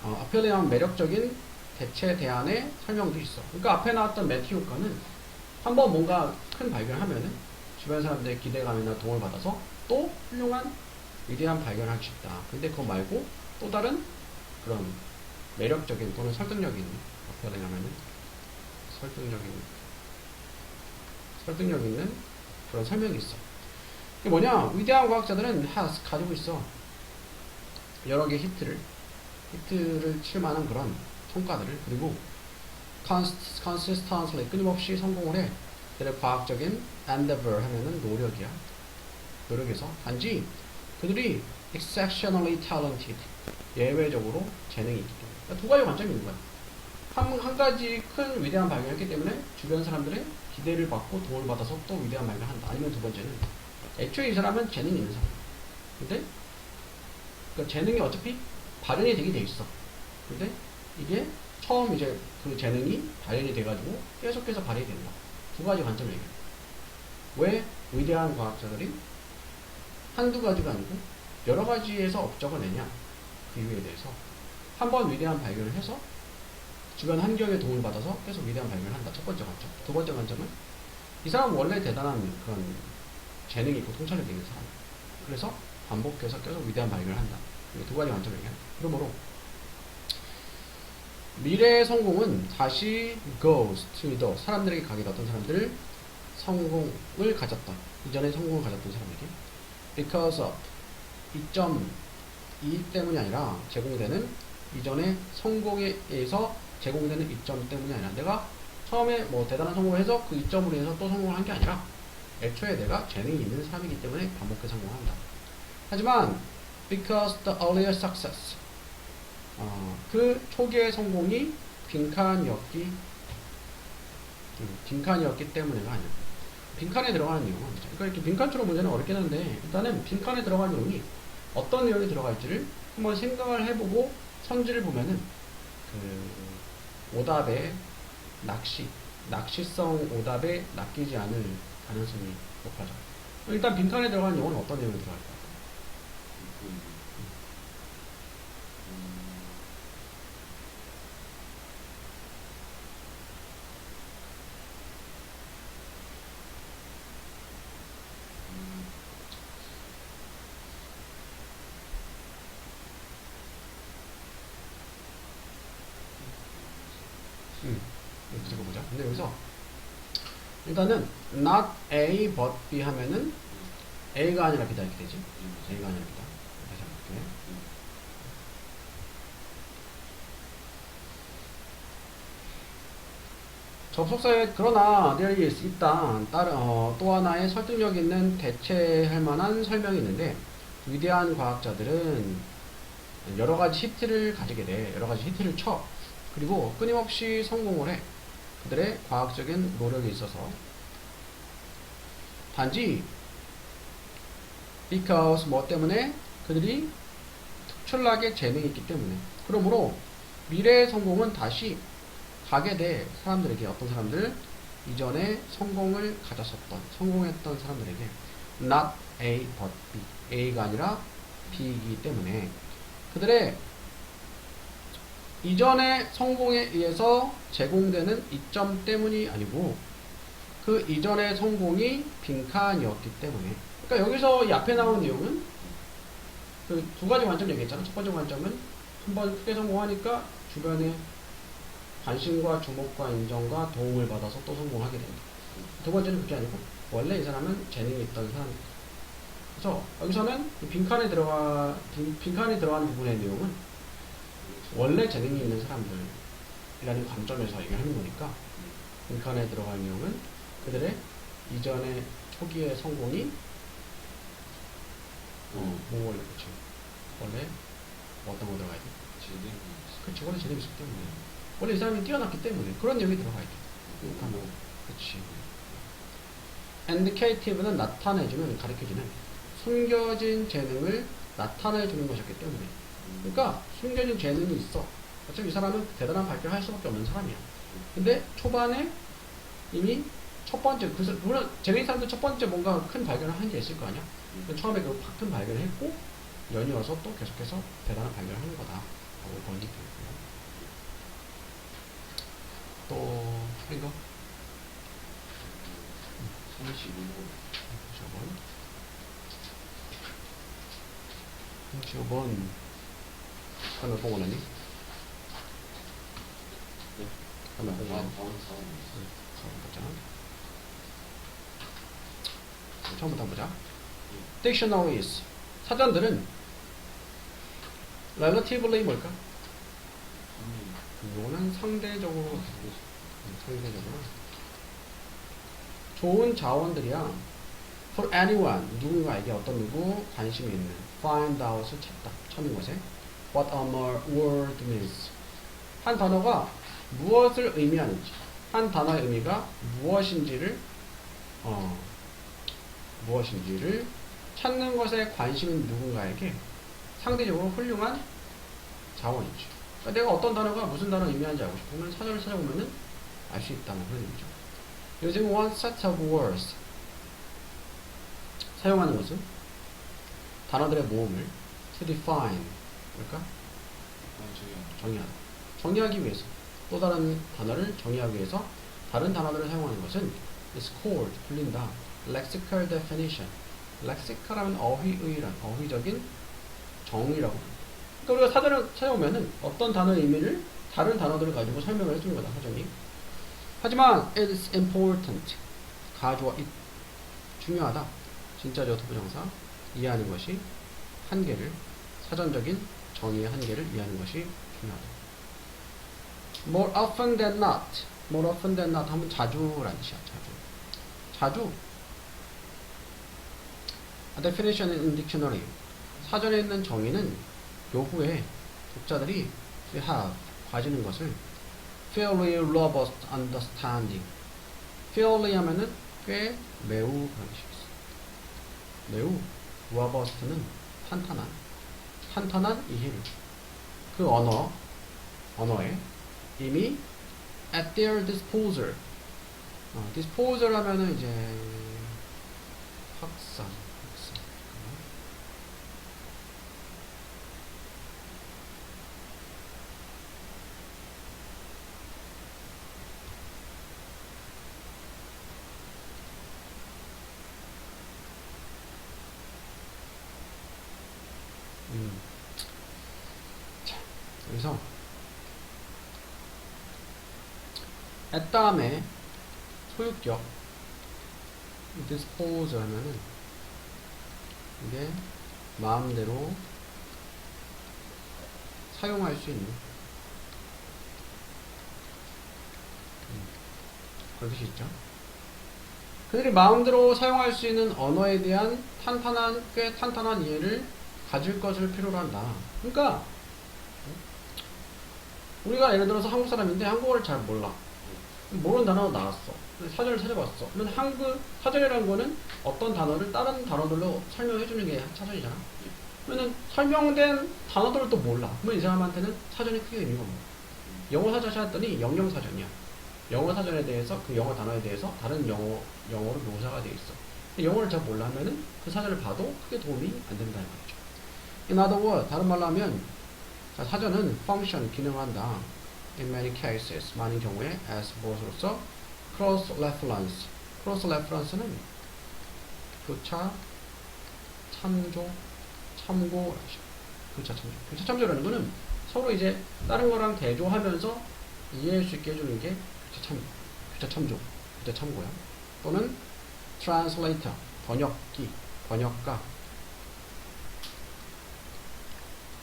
appealing한 매력적인 대체 대안의 설명도 있어. 그러니까 앞에 나왔던 매티 효과는 한번 뭔가 큰 발견하면은 주변 사람들의 기대감이나 도움을 받아서 또 훌륭한 위대한 발견을 할 수 있다. 근데 그거 말고 또 다른 그런 매력적인 또는 설득력 있는 appealing 하면은 설득력 있는 그런 설명이 있어. 이게 뭐냐? 위대한 과학자들은 가지고 있어. 여러 개의 히트를 칠 만한 그런 성과들을 그리고 consistently 끊임없이 성공을 해. 그들의 과학적인 endeavor 하면은 노력이야. 노력에서 단지 그들이 exceptionally talented 예외적으로 재능이 있기 때문에 그러니까 두 가지 관점이 있는 거야. 한 가지 큰 위대한 발견을 했기 때문에 주변 사람들의 기대를 받고 도움을 받아서 또 위대한 발견을 한다. 아니면 두 번째는 애초에 이 사람은 재능이 있는 사람. 근데 그 재능이 어차피 발현이 되게 돼 있어. 근데 이게 처음 이제 그 재능이 발현이 돼가지고 계속해서 발휘이 된다. 두 가지 관점을 얘기해. 왜 위대한 과학자들이 한두 가지가 아니고 여러 가지에서 업적을 내냐 그 이유에 대해서 한번 위대한 발견을 해서 주변 환경에 도움을 받아서 계속 위대한 발견을 한다. 첫 번째 관점. 두 번째 관점은 이 사람은 원래 대단한 그런 재능이 있고 통찰력이 있는 사람. 그래서 반복해서 계속 위대한 발견을 한다. 두 가지 관점을 얘기한다. 그러므로 미래의 성공은 다시 goes to the 사람들에게 가게 되었던 사람들 성공을 가졌다. 이전에 성공을 가졌던 사람에게 because of 2.2 때문이 아니라 제공되는 이전의 성공에 의해서 제공되는 이점 때문이 아니라 내가 처음에 뭐 대단한 성공을 해서 그 이점으로 인해서 또 성공을 한 게 아니라 애초에 내가 재능이 있는 사람이기 때문에 반복해서 성공한다. 하지만 because the earlier success 그 초기의 성공이 빈칸이었기 때문에가 아니야. 빈칸에 들어가는 내용은 그러니까 이렇게 빈칸처럼 문제는 어렵긴 한데 일단은 빈칸에 들어가는 내용이 어떤 내용이 들어갈지를 한번 생각을 해보고 선지를 보면은 그 오답의 낚시성 오답에 낚이지 않을 가능성이 높아져. 일단 빈칸에 들어가는 내용은 어떤 내용이 들어갈까? 읽어보자. 근데 여기서 일단은 not A but B 하면은 A가 아니라 B다 이렇게 되지. A가 아니라 B다. 다시 한번 볼게. 접속사에 그러나 there is 있다. 또 하나의 설득력 있는 대체할 만한 설명이 있는데 위대한 과학자들은 여러 가지 히트를 가지게 돼. 여러 가지 히트를 쳐. 그리고 끊임없이 성공을 해. 그들의 과학적인 노력에 있어서. 단지 because 뭐 때문에? 그들이 특출나게 재능이 있기 때문에. 그러므로 미래의 성공은 다시 가게 돼. 사람들에게, 어떤 사람들? 이전에 성공을 가졌었던, 성공했던 사람들에게. not A but B. A가 아니라 B이기 때문에 그들의 이전의 성공에 의해서 제공되는 이점 때문이 아니고 그 이전의 성공이 빈칸이었기 때문에. 그러니까 여기서 이 앞에 나온 내용은 그 두 가지 관점 얘기했잖아. 첫 번째 관점은 한번 크게 성공하니까 주변의 관심과 주목과 인정과 도움을 받아서 또 성공하게 된다. 두 번째는 그게 아니고 원래 이 사람은 재능이 있던 사람이다. 그래서 여기서는 빈칸에 들어가는 부분의 내용은 원래 재능이 있는 사람들이라는 관점에서 얘기하는 거니까 빈칸에 들어갈 내용은 그들의 이전의 초기의 성공이 뭐 원래 그치 원래 어떤 거 들어가야 돼? 재능이 그치 원래 재능이 있었기 때문에 원래 이 사람이 뛰어났기 때문에 그런 내용이 들어가야 돼. 그치. indicative는 나타내주는, 가르쳐주는 숨겨진 재능을 나타내주는 것이었기 때문에. 그러니까 숨겨진 재능이 있어. 어차피 이 사람은 대단한 발표를 할 수밖에 없는 사람이야. 근데 초반에 이미 첫 번째, 물론 재능 있는 사람들 첫 번째 뭔가 큰 발견을 한 게 있을 거 아니야? 처음에 그 큰 발견을 했고 연이어서 또 계속해서 대단한 발견을 하는 거다 라고 번역이 되고요. 또 틀린 거? 35번 그러면 몇 번 원하니? 그러면 몇 번 원하니? 4번 보자. 처음부터 보자. Dictionaries 사전들은 relatively 뭘까? 이거는 상대적으로 좋은 자원들이야. For anyone 누군가에게 어떤 누구 관심이 있는 find out을 찾다 찾는 것에 what a word means 한 단어가 무엇을 의미하는지 한 단어의 의미가 무엇인지를 찾는 것에 관심 있는 누군가에게 상대적으로 훌륭한 자원이죠. 그러니까 내가 어떤 단어가 무슨 단어를 의미하는지 알고 싶으면 사전을 찾아보면 알 수 있다는 그런 의미죠. Using one set of words 사용하는 것은 단어들의 모음을 to define 그러니까 정의하다. 정의하기 위해서 또 다른 단어를 정의하기 위해서 다른 단어들을 사용하는 것은 is called 불린다. lexical definition 렉시컬하면 어휘의란 어휘적인 정의라고 합니다. 그러니까 우리가 사전을 찾아보면은 어떤 단어의 의미를 다른 단어들을 가지고 설명을 해주는 거다 사전이. 하지만 it is important 가주어 it 중요하다. 진짜죠 투부정사 이해하는 것이 한계를 사전적인 정의의 한계를 이해하는 것이 중요하다. More often than not more often than not 하면 자주라는 뜻이야. 자주 A definition in dictionary 사전에 있는 정의는 요후에 독자들이 have 가지는 것을 fairly robust understanding fairly 하면은 꽤 매우 그런 뜻이 있어. 매우 robust는 탄탄한 이해를 그 언어에 이미 at their disposal disposal 하면은 이제 확산 자, 여기서 at 다음에 소유격 dispose 하면은 이게 마음대로 사용할 수 있는 그런 뜻이 있죠. 그들이 마음대로 사용할 수 있는 언어에 대한 꽤 탄탄한 이해를 가질 것을 필요로 한다. 그러니까 우리가 예를 들어서 한국 사람인데 한국어를 잘 몰라. 모르는 단어가 나왔어. 사전을 찾아봤어. 그러면 한국 사전이라는 거는 어떤 단어를 다른 단어들로 설명해 주는 게 사전이잖아. 그러면 설명된 단어들을 또 몰라. 그러면 이 사람한테는 사전이 크게 의미가 없는 거야. 영어 사전 찾았더니 영영 사전이야. 영어 사전에 대해서 그 영어 단어에 대해서 다른 영어로 묘사가 돼 있어. 근데 영어를 잘 몰라 하면은 그 사전을 봐도 크게 도움이 안 된다는 말이죠. In other words, 다른 말로 하면 자, 사전은 function 기능을 한다. In many cases, 많은 경우에 as 무엇으로서 cross reference. cross reference는 교차 참조 참고 교차 참조. 교차 참조라는 거는 서로 이제 다른 거랑 대조하면서 이해할 수 있게 해주는 게 교차 참조, 교차 참고야. 또는 translator, 번역기, 번역가,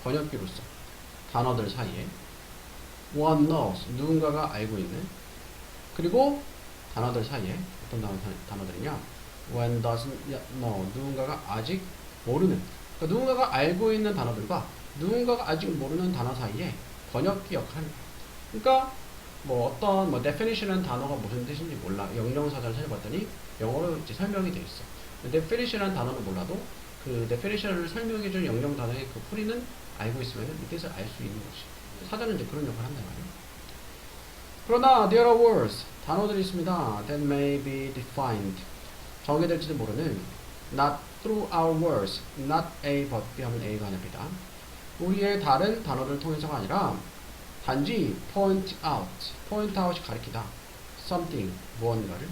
번역기로서 단어들 사이에 one knows, 누군가가 알고 있는. 그리고 단어들 사이에 어떤 단어들이냐 when doesn't yet know, 누군가가 아직 모르는. 그러니까 누군가가 알고 있는 단어들과 누군가가 아직 모르는 단어 사이에 번역기 역할을 해요. 그러니까 뭐 어떤 definition이라는 단어가 무슨 뜻인지 몰라. 영영사전을 찾아봤더니 영어로 이제 설명이 돼 있어. definition이라는 단어는 몰라도 그 definition을 설명해준 영영 단어의 그 풀이는 알고 있으면 이 뜻을 알 수 있는 것이. 사전은 이제 그런 역할을 한단 말이에요. 그러나 there are words, 단어들이 있습니다. that may be defined, 정의될지도 모르는 not through our words, not A but B 하면 A가 아닙니다. 우리의 다른 단어를 통해서가 아니라 단지 point out이 가리키다. something, 무언가를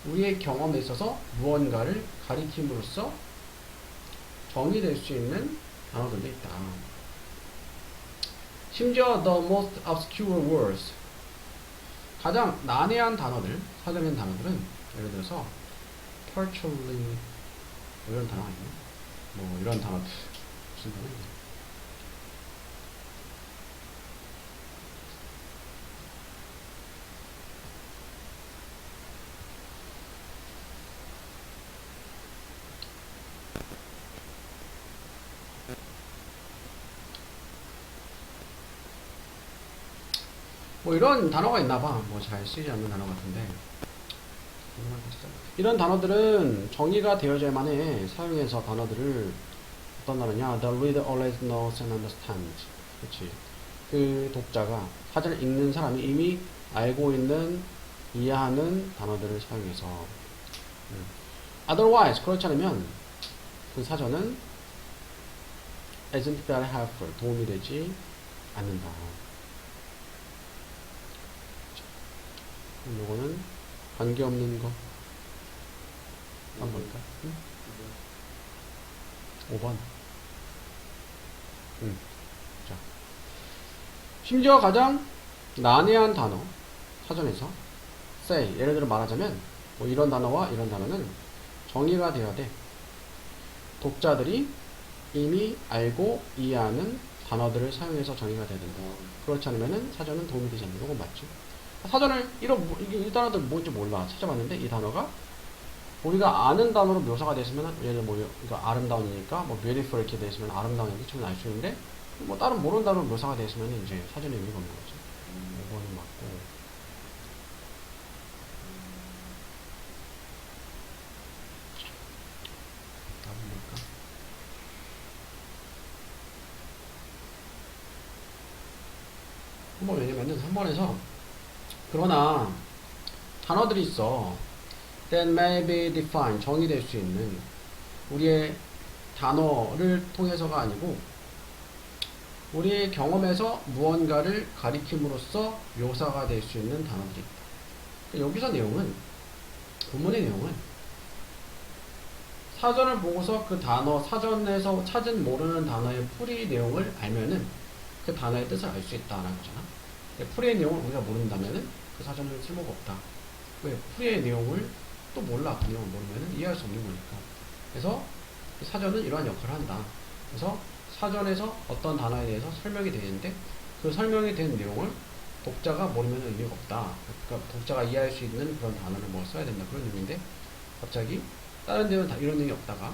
우리의 경험에 있어서 무언가를 가리킴으로써 정의될 수 있는 단어들도 있다. 심지어 the most obscure words, 가장 난해한 단어들, 사전에 있는 단어들은 예를 들어서 partially 뭐 이런 단어가 있네. 뭐 이런 단어 무슨 단어인지. 뭐 이런 단어가 있나봐. 뭐 잘 쓰이지 않는 단어 같은데. 이런 단어들은 정의가 되어져야만 해. 사용해서 단어들을 어떤 단어냐? The reader always knows and understands. 그치. 그 독자가 사전을 읽는 사람이 이미 알고 있는, 이해하는 단어들을 사용해서. Otherwise, 그렇지 않으면 그 사전은 isn't very helpful. 도움이 되지 않는다. 요거는 관계없는 거 한번 볼까? 응? 5번. 자, 심지어 가장 난해한 단어 사전에서 say, 예를 들어 말하자면 뭐 이런 단어와 이런 단어는 정의가 되어야 돼. 독자들이 이미 알고 이해하는 단어들을 사용해서 정의가 돼야 된다. 그렇지 않으면 사전은 도움이 되지 않는 건 맞죠. 사전을 이 단어들 뭔지 몰라. 찾아봤는데 이 단어가 우리가 아는 단어로 묘사가 됐으면, 예를 들어 뭐 이거 아름다운이니까 뭐 beautiful 이렇게 됐으면 아름다운 이렇게 치면 알 수 있는데, 뭐 다른 모르는 단어로 묘사가 됐으면 이제 사전에 의미가 없는 거지. 이거는 맞고. 답은 뭘까? 한번, 왜냐면은 한 번에서 그러나 단어들이 있어. that may be defined, 정의될 수 있는, 우리의 단어를 통해서가 아니고 우리의 경험에서 무언가를 가리킴으로써 묘사가 될 수 있는 단어들이 있다. 여기서 내용은, 본문의 내용은 사전을 보고서 그 단어, 사전에서 찾은 모르는 단어의 풀이 내용을 알면은 그 단어의 뜻을 알 수 있다라는 거잖아. 풀이의 내용을 우리가 모른다면은 그 사전은 쓸모가 없다. 왜? 풀이의 내용을 또 몰라. 그 내용을 모르면은 이해할 수 없는 거니까. 그래서 사전은 이러한 역할을 한다. 그래서 사전에서 어떤 단어에 대해서 설명이 되는데 그 설명이 된 내용을 독자가 모르면 의미가 없다. 그러니까 독자가 이해할 수 있는 그런 단어를 뭐 써야 된다. 그런 의미인데 갑자기 다른 데는 다 이런 내용이 없다가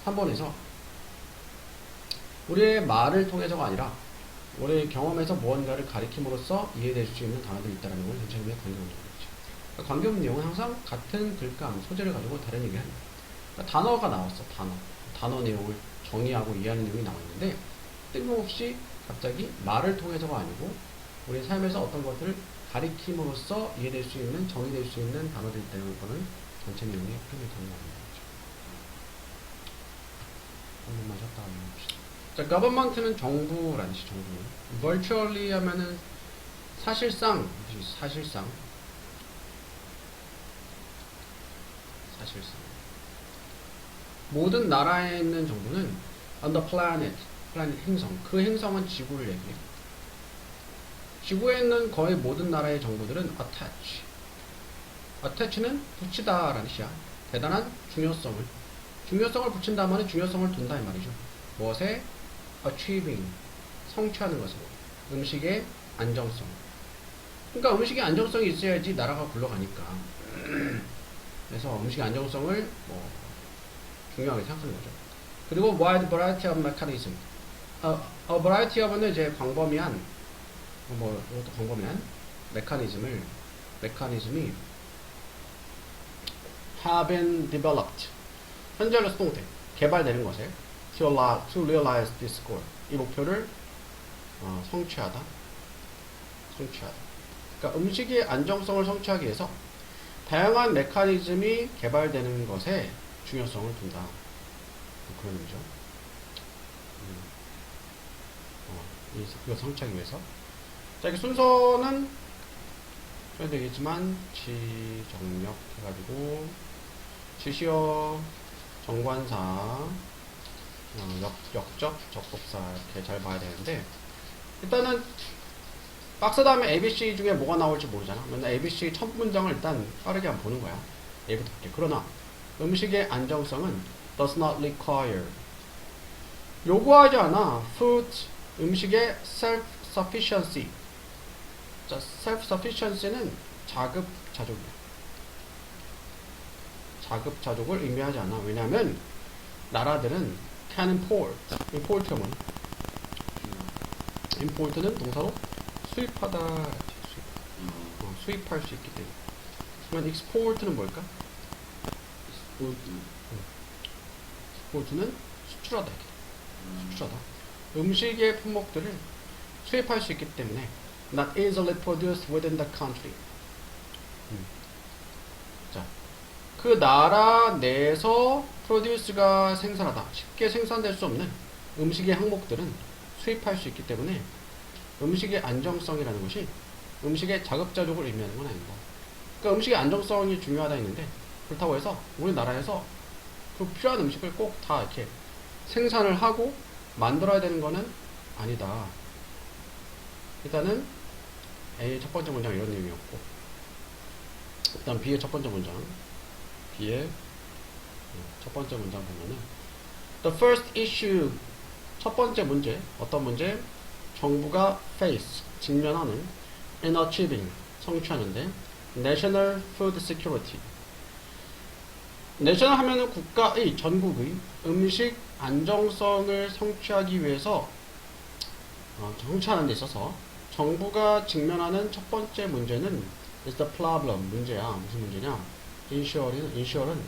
3번에서 우리의 말을 통해서가 아니라 우리 경험에서 무언가를 가리킴으로써 이해될 수 있는 단어들이 있다는 건 전체적인 관계문제죠. 그러니까 관계문 내용은 항상 같은 글감, 소재를 가지고 다른 얘기를 합니다. 그러니까 단어가 나왔어, 단어 내용을 정의하고 이해하는 내용이 나와 있는데 뜬금없이 갑자기 말을 통해서가 아니고 우리 삶에서 어떤 것들을 가리킴으로써 이해될 수 있는, 정의될 수 있는 단어들이 있다는 거는 전체 내용에 표현이 되는 거죠. 한번만 쉬었다 봅시다. 자, government는 정부라는 뜻이 정부. virtually 하면은 사실상. 모든 나라에 있는 정부는 on the planet 행성. 그 행성은 지구를 얘기해. 지구에 있는 거의 모든 나라의 정부들은 attach는 붙이다라는 뜻이야. 대단한 중요성을 붙인다면 중요성을 둔다 이 말이죠. 무엇에? achieving, 성취하는 것으로. 음식의 안정성. 그러니까 음식의 안정성이 있어야지 나라가 굴러가니까. 그래서 음식의 안정성을 중요하게 생각하는 거죠. 그리고 wide variety of mechanism. a variety of는 이제 광범위한, 이것도 광범위한 메커니즘이 have been developed. 현재로 수동태. 개발되는 것에 to realize this goal. 이 목표를 성취하다. 그러니까 음식의 안정성을 성취하기 위해서 다양한 메커니즘이 개발되는 것에 중요성을 둔다. 그런 의미죠. 이거 성취하기 위해서. 자, 이게 순서는 써야 되겠지만 지정력 해가지고 지시어, 정관사, 역적, 적법사 이렇게 잘 봐야 되는데 일단은 박스 다음에 ABC 중에 뭐가 나올지 모르잖아. 맨날 ABC 첫 문장을 일단 빠르게 한번 보는 거야. A부터 볼게. 그러나 음식의 안정성은 does not require. 요구하지 않아. food, 음식의 self-sufficiency. 자, self-sufficiency는 자급자족이야. 자급자족을 의미하지 않아. 왜냐하면 나라들은 can import가 뭐냐? import는 동사로 수입하다. 수입할 수 있기 때문에. 그러면 export는 뭘까? export는 수출하다. 수출하다. 음식의 품목들을 수입할 수 있기 때문에 not easily produced within the country. 자, 그 나라 내에서 produce가 생산하다. 쉽게 생산될 수 없는 음식의 항목들은 수입할 수 있기 때문에 음식의 안정성이라는 것이 음식의 자급자족을 의미하는 건 아닙니다. 그러니까 음식의 안정성이 중요하다 했는데 그렇다고 해서 우리나라에서 그 필요한 음식을 꼭 다 이렇게 생산을 하고 만들어야 되는 거는 아니다. 일단은 A의 첫 번째 문장 이런 내용이었고, 일단 B의 첫 번째 문장, B의 첫 번째 문장 보면은 The first issue, 첫 번째 문제, 어떤 문제? 정부가 face, 직면하는 in achieving, 성취하는데 National Food Security. 내셔널 하면은 국가의, 전국의 음식 안정성을 성취하기 위해서 성취하는 데 있어서 정부가 직면하는 첫 번째 문제는 is the problem, 문제야. 무슨 문제냐? insure는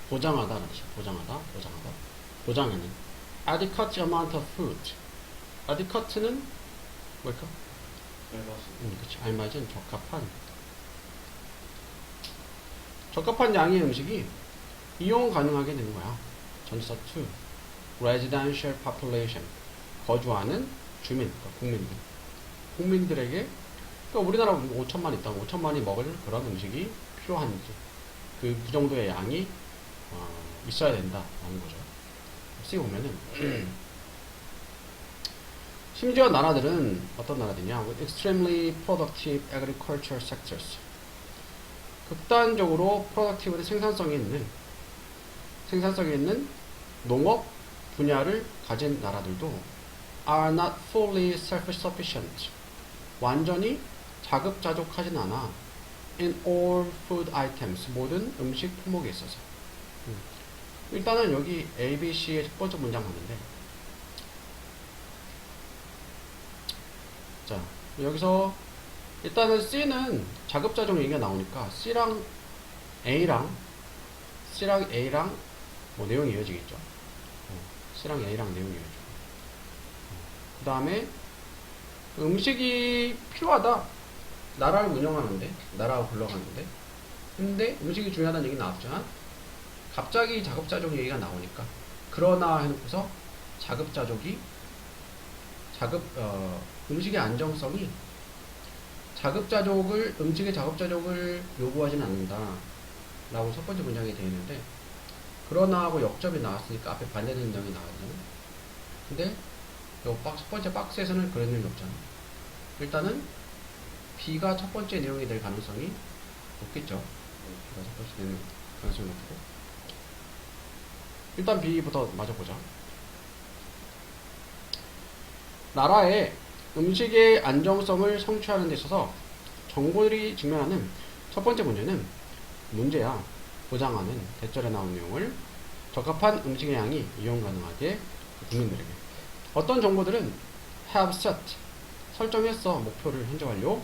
보장하다는 뜻이야. 보장하는 adequate amount of food. adequate는 뭘까? 그치. 알맞은, 적합한 양의 음식이 이용 가능하게 되는 거야. 전치사 to residential population, 거주하는 주민, 그러니까 국민들에게, 그러니까 우리나라 5천만 있다면 5천만이 먹을 그런 음식이 필요한지 그 정도의 양이 있어야 된다라는 거죠. 쓰고 보면은 심지어 나라들은 어떤 나라들이냐? with extremely productive agricultural sectors. 극단적으로 productive의 생산성이 있는 농업 분야를 가진 나라들도 are not fully self-sufficient. 완전히 자급자족하진 않아. in all food items. 모든 음식 품목에 있어서. 일단은 여기 A, B, C의 첫 번째 문장 봤는데 자, 여기서 일단은 C는 자급자족 얘기가 나오니까 C랑 A랑 뭐 내용이 이어지겠죠. C랑 A랑 내용이 이어지고. 그 다음에 음식이 필요하다. 나라를 운영하는데, 나라가 굴러가는데. 근데 음식이 중요하다는 얘기 나왔지만, 갑자기 자급자족 얘기가 나오니까. 그러나 해놓고서 음식의 안정성이 음식의 자급자족을 요구하지는 않는다. 라고 첫 번째 문장이 되어 있는데, 그러나 하고 역접이 나왔으니까 앞에 반대되는 문장이 나왔잖아요. 근데, 첫 번째 박스에서는 그런 일이 없잖아요. 일단은, B가 첫 번째 내용이 될 가능성이 높겠죠. B가 첫 번째 내용 가능성이 높고. 일단 B부터 마저 보자. 나라의 음식의 안정성을 성취하는 데 있어서 정부들이 직면하는 첫 번째 문제야. 보장하는 대절에 나온 내용을 적합한 음식의 양이 이용 가능하게 국민들에게. 어떤 정보들은 have set 설정했어. 목표를 현재 완료.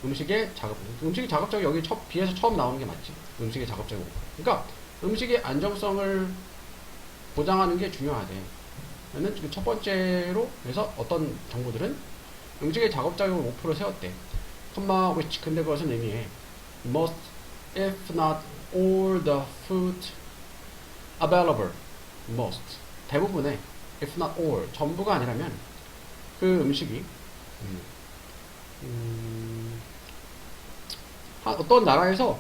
음식의 자급자족 여기 B에서 처음 나오는 게 맞지. 음식의 자급자족. 그러니까 음식의 안정성을 보장하는 게 중요하대. 그 첫 번째로 그래서 어떤 정보들은 음식의 자급자족을 목표로 세웠대. which 근데 그것은 의미해 most if not all the food available most 대부분의 if not all 전부가 아니라면 그 음식이 어떤 나라에서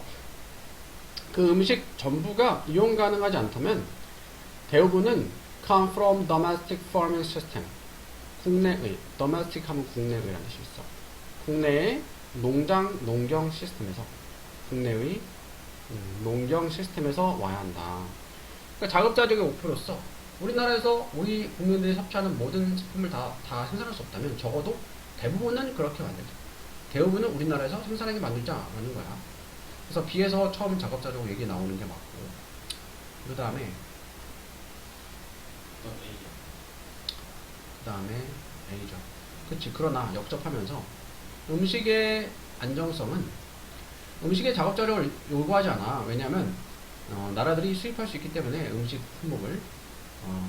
그 음식 전부가 이용 가능하지 않다면 대부분은 come from domestic farming system 국내의 domestic 하면 국내의라는 뜻이 있어. 국내의 농경 시스템에서 국내의 농경 시스템에서 와야 한다. 그러니까 자급자족의 목표로서 우리나라에서 우리 국민들이 섭취하는 모든 식품을 다 생산할 수 없다면 적어도 대부분은 그렇게 만들자. 대부분은 우리나라에서 생산하게 만들자라는 거야. 그래서 B에서 처음 자급자족 얘기 나오는 게 맞고, 그 다음에 A죠. 그치. 그러나 역접하면서 음식의 안정성은 음식의 자급자족을 요구하지 않아. 왜냐하면 나라들이 수입할 수 있기 때문에 음식 품목을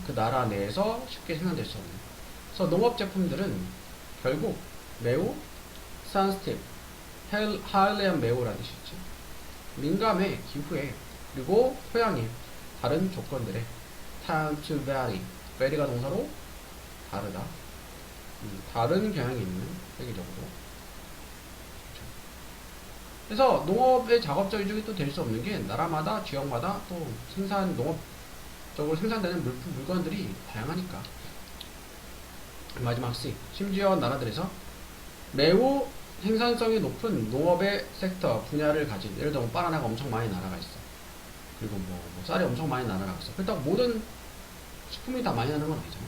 그 나라 내에서 쉽게 생산될 수 없는. 그래서 농업 제품들은 결국 매우 sensitive, highly한 매우라는 뜻이 있지. 민감해, 기후에, 그리고 토양에, 다른 조건들에 time to vary, vary가 동사로 다르다. 다른 경향이 있는 세계적으로. 그래서 농업의 자급자족이 또 될 수 없는 게 나라마다 지역마다 또 농업적으로 생산되는 물건들이 다양하니까. 마지막 C. 심지어 나라들에서 매우 생산성이 높은 농업의 섹터 분야를 가진, 예를 들어 바나나가 엄청 많이 나라가 있어. 그리고 뭐 쌀이 엄청 많이 나라가 있어. 그렇다고 모든 식품이 다 많이 나는 건 아니잖아.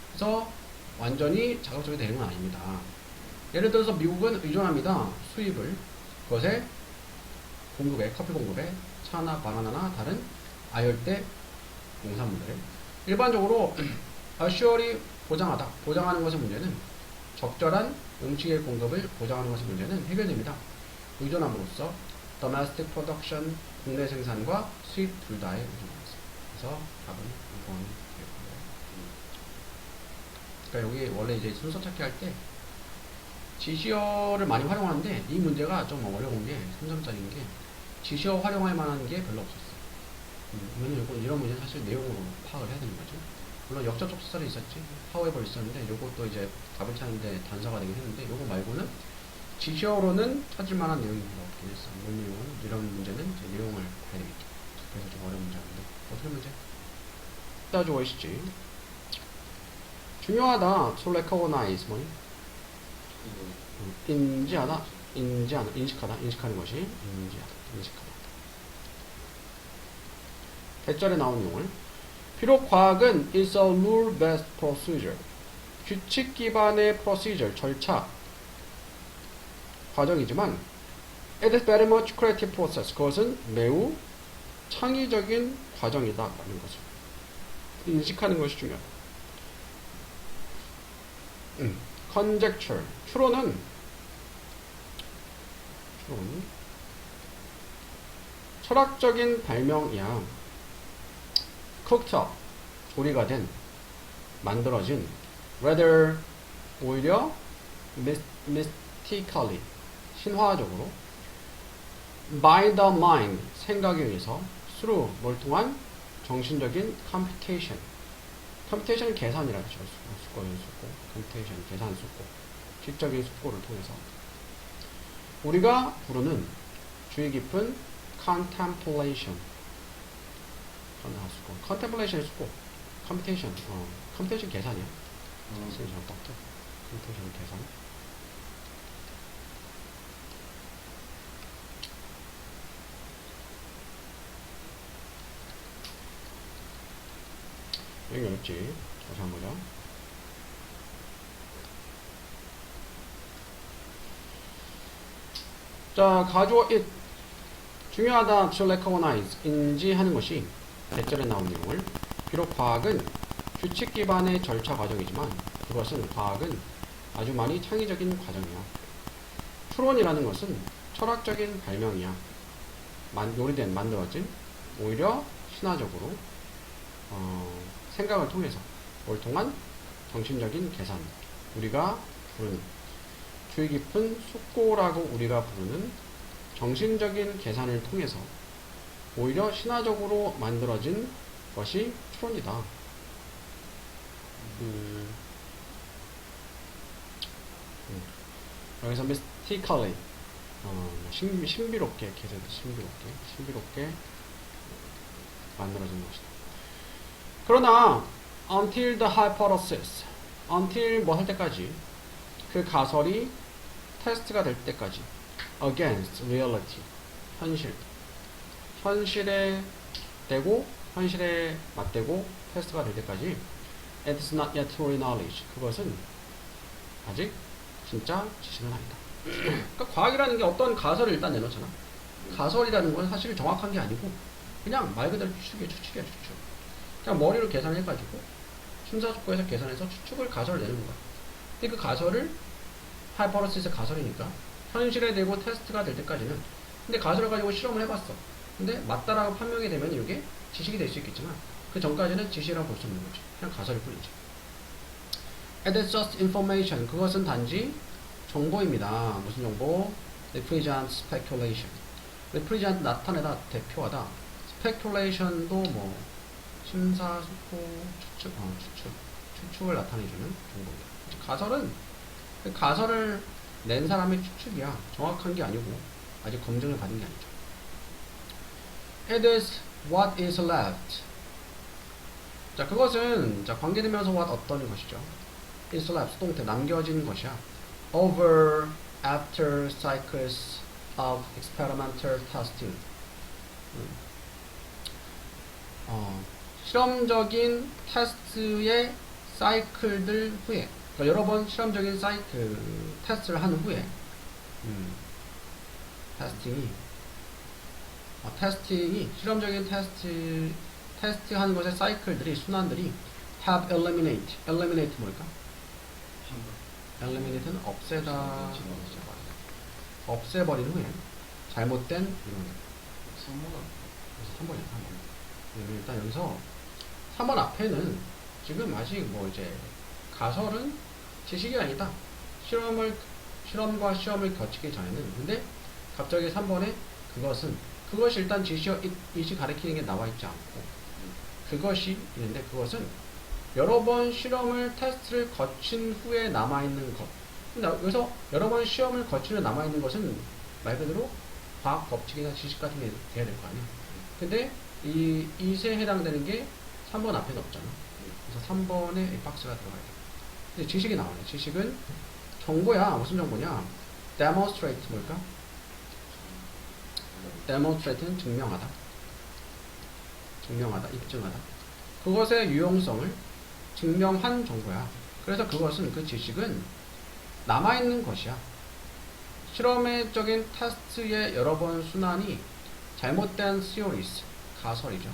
그래서 완전히 자급자족이 되는 건 아닙니다. 예를 들어서 미국은 의존합니다. 수입을 그것에 커피 공급에 차나 바나나나 다른 아열대 농산물들. 일반적으로 assure이 보장하는 것의 문제는 적절한 음식의 공급을 보장하는 것의 문제는 해결됩니다. 의존함으로써 domestic production 국내 생산과 수입 둘 다에 의존하겠습니다. 그래서 답은 2번이 되겠고요. 그러니까 여기 원래 이제 순서 찾기 할 때 지시어를 많이 활용하는데 이 문제가 좀 어려운 게 3점짜리인 게 지시어 활용할 만한 게 별로 없었어. 왜냐면 이런 문제는 사실 내용으로 파악을 해야 되는 거죠. 물론 역접촉 수설이 있었지. however 있었는데 요것도 이제 답을 찾는데 단서가 되긴 했는데 요거 말고는 지시어로는 찾을 만한 내용이 별로 없긴 했어. 이런 내용은 이런 문제는 이제 내용을 봐야 되겠죠. 그래서 좀 어려운 문제인데 어떻게 문제? 따지고 계시지. 중요하다. to recognize 뭐니? 인식하는 것이 인식하다. 대절에 나온 용을 비록 과학은 is a rule-based procedure 규칙 기반의 procedure 절차 과정이지만 it is very much creative process 그것은 매우 창의적인 과정이다 라는 거죠. 인식하는 것이 중요하다. conjecture. 추론은 철학적인 발명이야. cooked up. 조리가 된, 만들어진. rather 오히려 mystically. 신화적으로. by the mind. 생각에 의해서. through 뭘 통한 정신적인 computation. computation 계산이라고 하죠. 숙고는 숙고. computation 계산 숙고. 지적인 숙고를 통해서 우리가 부르는 주의 깊은 contemplation. contemplation 숙고. computation. computation 계산이야. computation 계산. 여기 어렵지? 다시 한번 보자. 자, 가주어 it. 중요하다 to recognize. 인지하는 것이 대절에 나온 내용을. 비록 과학은 규칙 기반의 절차 과정이지만 그것은 과학은 아주 많이 창의적인 과정이야. 추론이라는 것은 철학적인 발명이야. 요리된, 만들어진, 오히려 신화적으로 생각을 통해서 뭘 통한 정신적인 계산, 우리가 부르는 주의 깊은 숙고라고 우리가 부르는 정신적인 계산을 통해서 오히려 신화적으로 만들어진 것이 추론이다. 여기서 mystically 신비롭게 신비롭게 만들어진 것이다. 그러나 until the hypothesis, until 뭐 할 때까지, 그 가설이 테스트가 될 때까지, against reality, 현실에 대고, 현실에 맞대고 테스트가 될 때까지, it is not yet true knowledge, 그것은 아직 진짜 지식은 아니다. 그러니까 과학이라는 게 어떤 가설을 일단 내놓잖아. 가설이라는 건 사실 정확한 게 아니고 그냥 말 그대로 추측이야. 그냥 머리로 계산해가지고 심사숙고해서 계산해서 추측을 가설을 내는 거야. 근데 그 가설을 하이퍼러시스 가설이니까 현실에 대고 테스트가 될 때까지는, 근데 가설을 가지고 실험을 해봤어. 근데 맞다라고 판명이 되면 이게 지식이 될 수 있겠지만 그 전까지는 지식이라고 볼 수 없는 거지. 그냥 가설일 뿐이지. It is just information. 그것은 단지 정보입니다. 무슨 정보? Represent speculation. Represent 나타내다, 대표하다. Speculation도 뭐 심사숙고, 추측을 나타내주는 정보입니다. 가설은 그 가설을 낸 사람의 추측이야. 정확한 게 아니고 아직 검증을 받은 게 아니죠. It is what is left. 자, 그것은 자 관계되면서 what 어떤 것이죠. is left 수동태 남겨진 것이야. Over after cycles of experimental testing. 실험적인 테스트의 사이클들 후에, 그러니까 여러 번 실험적인 테스트를 한 후에, 테스팅이 실험적인 테스트한 것의 사이클들이, 순환들이 have eliminate 뭘까? eliminate는 없애다, 없애버린 후에 잘못된 이론. 3번이야. 일단 여기서 3번 앞에는 지금 아직 뭐 이제 가설은 지식이 아니다. 실험과 시험을 거치기 전에는. 근데 갑자기 3번에 그것이 일단 지시어 이시 가리키는 게 나와 있지 않고 그것이 있는데, 그것은 여러 번 실험을 테스트를 거친 후에 남아있는 것. 근데 여기서 여러 번 시험을 거친 후에 남아있는 것은 말 그대로 과학 법칙이나 지식 같은 게 돼야 될 거 아니야. 근데 이세 해당되는 게 3번 앞에는 없잖아. 그래서 3번에 이 박스가 들어가야 돼. 근데 지식이 나와요. 지식은 정보야. 무슨 정보냐? demonstrate 뭘까? demonstrate는 증명하다, 입증하다. 그것의 유용성을 증명한 정보야. 그래서 그 지식은 남아있는 것이야. 실험적인 테스트의 여러 번 순환이 잘못된 theories, 가설이죠.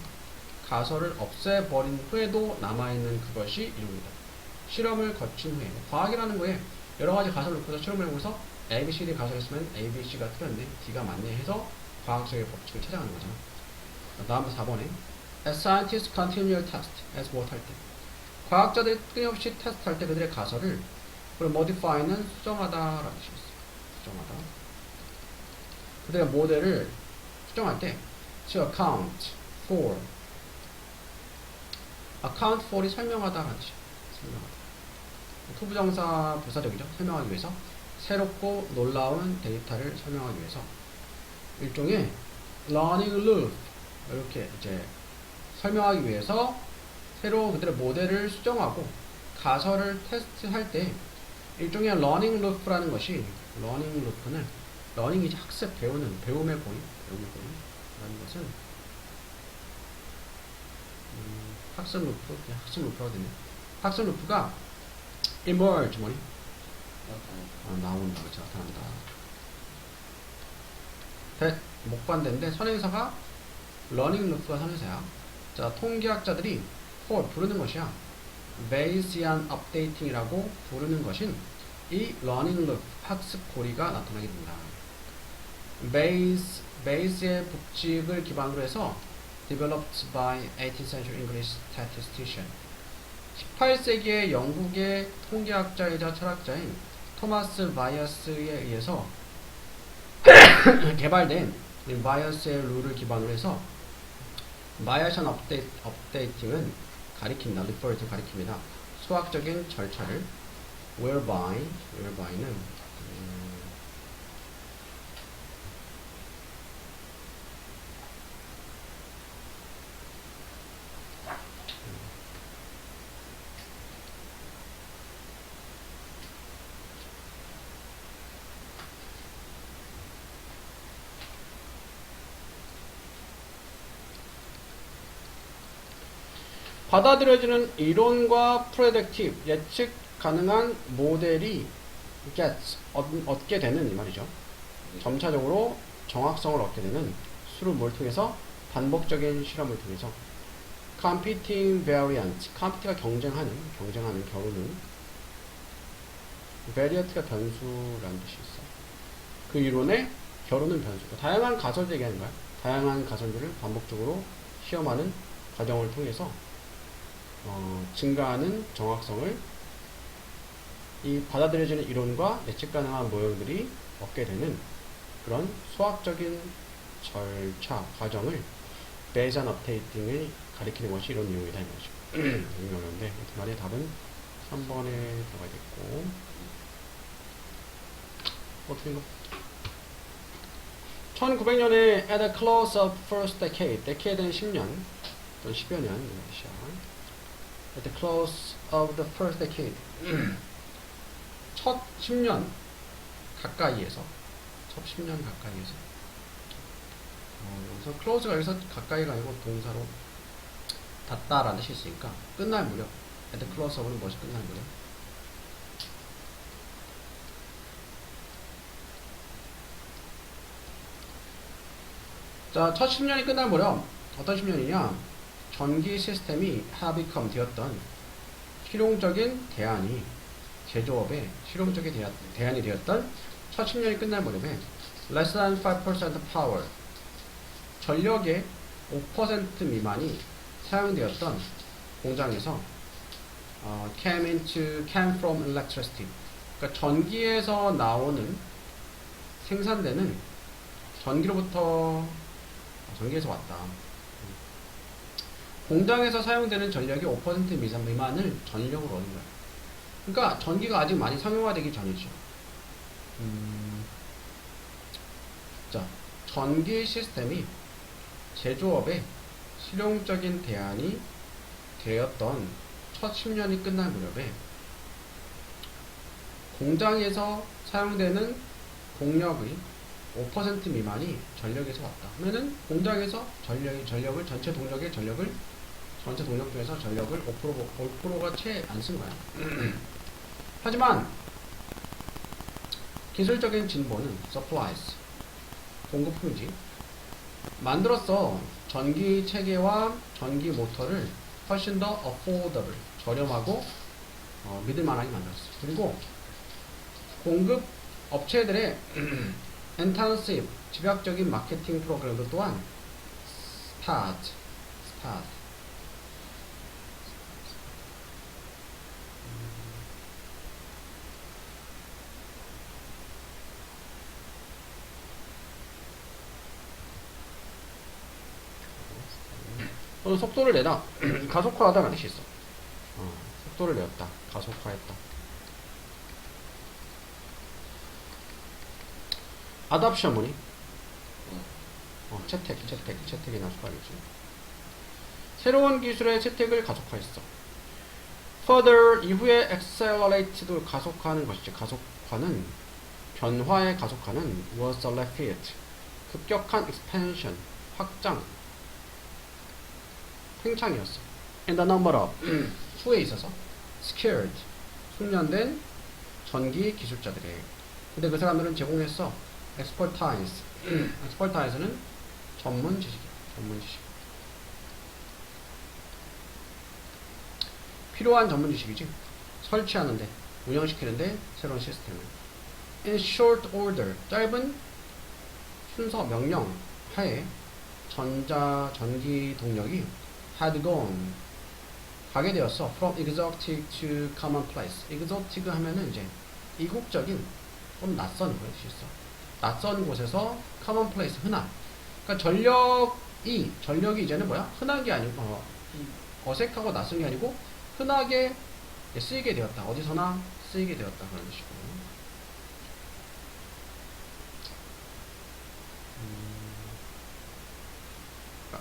가설을 없애버린 후에도 남아있는 그것이 이론이다. 실험을 거친 후에. 과학이라는 거에 여러 가지 가설 놓고서 실험을 해보고서 A, B, C, D 가설을 쓰면 A, B, C가 틀렸네, D가 맞네 해서 과학적인 법칙을 찾아가는 거잖아. 다음 4번에 As scientists continually test, as 무엇 할 때. 과학자들이 끊임없이 테스트할 때 그들의 가설을, 그리고 modify는 수정하다라는 뜻이 있어요. 수정하다. 그들의 모델을 수정할 때 to account for, account for이 설명하다라는 뜻이에요. 설명하다. 투부정사 부사적이죠. 설명하기 위해서, 새롭고 놀라운 데이터를 설명하기 위해서, 일종의 learning loop, 이렇게 이제 설명하기 위해서 새로 그들의 모델을 수정하고 가설을 테스트할 때 일종의 learning loop라는 것이, learning loop는 learning이지 학습, 배우는, 배움의 고리, 라는 것은 학습 루프, 그냥 학습 루프라고 되네. 학습 루프가 emerge, 뭐니? 나온다, 그렇죠. 나타난다. 목반대인데 선행사가 learning loop가 선행사야. 자, 통계학자들이 for 부르는 것이야. Bayesian updating이라고 부르는 것인 이 learning loop, 학습 고리가 나타나게 된다. Bayes의 법칙을 기반으로 해서 developed by 18th century English statistician, 18세기의 영국의 통계학자이자 철학자인 토마스 바이어스에 의해서 개발된 바이어스의 룰을 기반으로 해서 Bayesian updating은 가리킨다, refer to 가리킵니다. 수학적인 절차를 whereby,는 받아들여지는 이론과 프레딕티브, 예측 가능한 모델이 얻게 되는, 이 말이죠. 점차적으로 정확성을 얻게 되는 수를 뭘 통해서? 반복적인 실험을 통해서. competing variant, compete가 경쟁하는 겨루는, variant가 변수라는 뜻이 있어. 그 이론의 겨루는 변수. 다양한 가설들 얘기하는 거야. 다양한 가설들을 반복적으로 시험하는 과정을 통해서 증가하는 정확성을 이 받아들여지는 이론과 예측 가능한 모형들이 얻게 되는 그런 수학적인 절차, 과정을 Bayesian updating을 가리키는 것이 이런 내용이다, 이 말이죠. 이런 어려운데, 만의 답은 3번에 들어가야 됐고, 어떻게 이거? 1900년에 at the close of first decade, decade는 10년, 또는 10여 년, at the close of the first decade, 첫 10년 가까이에서, 여기서 close가 여기서 가까이가 아니고 동사로 닿다라는 뜻이 있으니까 끝날 무렵, at the close of는 무엇이 끝날 무렵? 자, 첫 10년이 끝날 무렵 어떤 10년이냐? 전기 시스템이 have become 되었던 실용적인 대안이, 제조업의 실용적인 대안이 되었던 첫 10년이 끝날 무렵에 less than 5% power, 전력의 5% 미만이 사용되었던 공장에서 came from electricity, 그러니까 전기에서 나오는, 생산되는, 전기에서 왔다. 공장에서 사용되는 전력의 5% 미만을 전력으로 얻는 거야. 그러니까 전기가 아직 많이 상용화되기 전이죠. 자, 전기 시스템이 제조업의 실용적인 대안이 되었던 첫 10년이 끝날 무렵에 공장에서 사용되는 공력의 5% 미만이 전력에서 왔다. 그러면은 공장에서 전체 동력 중에서 전력을 5%가 채 안 쓴 거야. 하지만 기술적인 진보는 supplies, 공급품이지, 만들었어. 전기 체계와 전기 모터를 훨씬 더 affordable, 저렴하고 믿을만하게 만들었어. 그리고 공급 업체들의 intensive 집약적인 마케팅 프로그램도 또한 스타트 속도를 내다 가속화하다는 뜻이 있어. 속도를 내었다, 가속화했다. adoption 뭐니? 채택이나 수락이지. 새로운 기술의 채택을 가속화했어. further 이후에 accelerate도 가속화하는 것이지. 가속화는 변화의 가속화는 was a rapid 급격한 expansion 확장 팽창이었어. in the number of 수에 있어서 skilled 숙련된 전기 기술자들이. 근데 그 사람들은 제공했어 expertise는 전문 지식이야. 전문 지식. 필요한 전문 지식이지. 설치하는데, 운영시키는데 새로운 시스템을. in short order 짧은 순서 명령 하에 전기 동력이 had gone 가게 되었어. from exotic to commonplace. exotic 하면은 이제 이국적인 좀 낯선 곳이 있어. 낯선 곳에서 commonplace 흔한. 그러니까 전력이 이제는 뭐야? 흔한 게 아니고 어색하고 낯선 게 아니고 흔하게 쓰이게 되었다. 어디서나 쓰이게 되었다. 그런 식으로.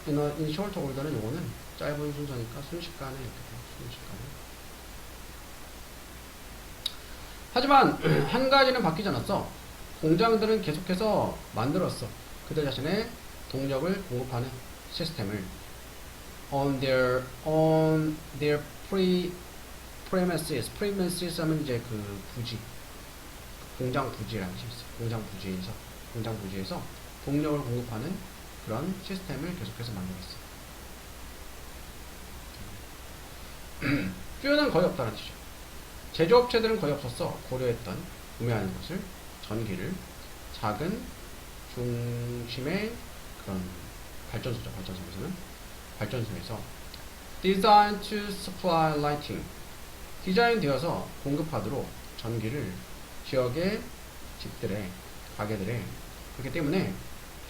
in short order는 요거는 짧은 순서니까 순식간에 이렇게 돼. 순식간에. 하지만 한 가지는 바뀌지 않았어. 공장들은 계속해서 만들었어. 그들 자신의 동력을 공급하는 시스템을 on their premises 하면 이제 그 부지, 공장 부지라는 뜻이 있어. 공장 부지에서 동력을 공급하는 그런 시스템을 계속해서 만들었어. 수요는 거의 없다는 뜻이죠. 제조업체들은 거의 없었어. 고려했던 구매하는 것을, 전기를 작은 중심의 그런 발전소죠. 발전소에서 design to supply lighting 디자인되어서 공급하도록 전기를 지역의 집들의 가게들에. 그렇기 때문에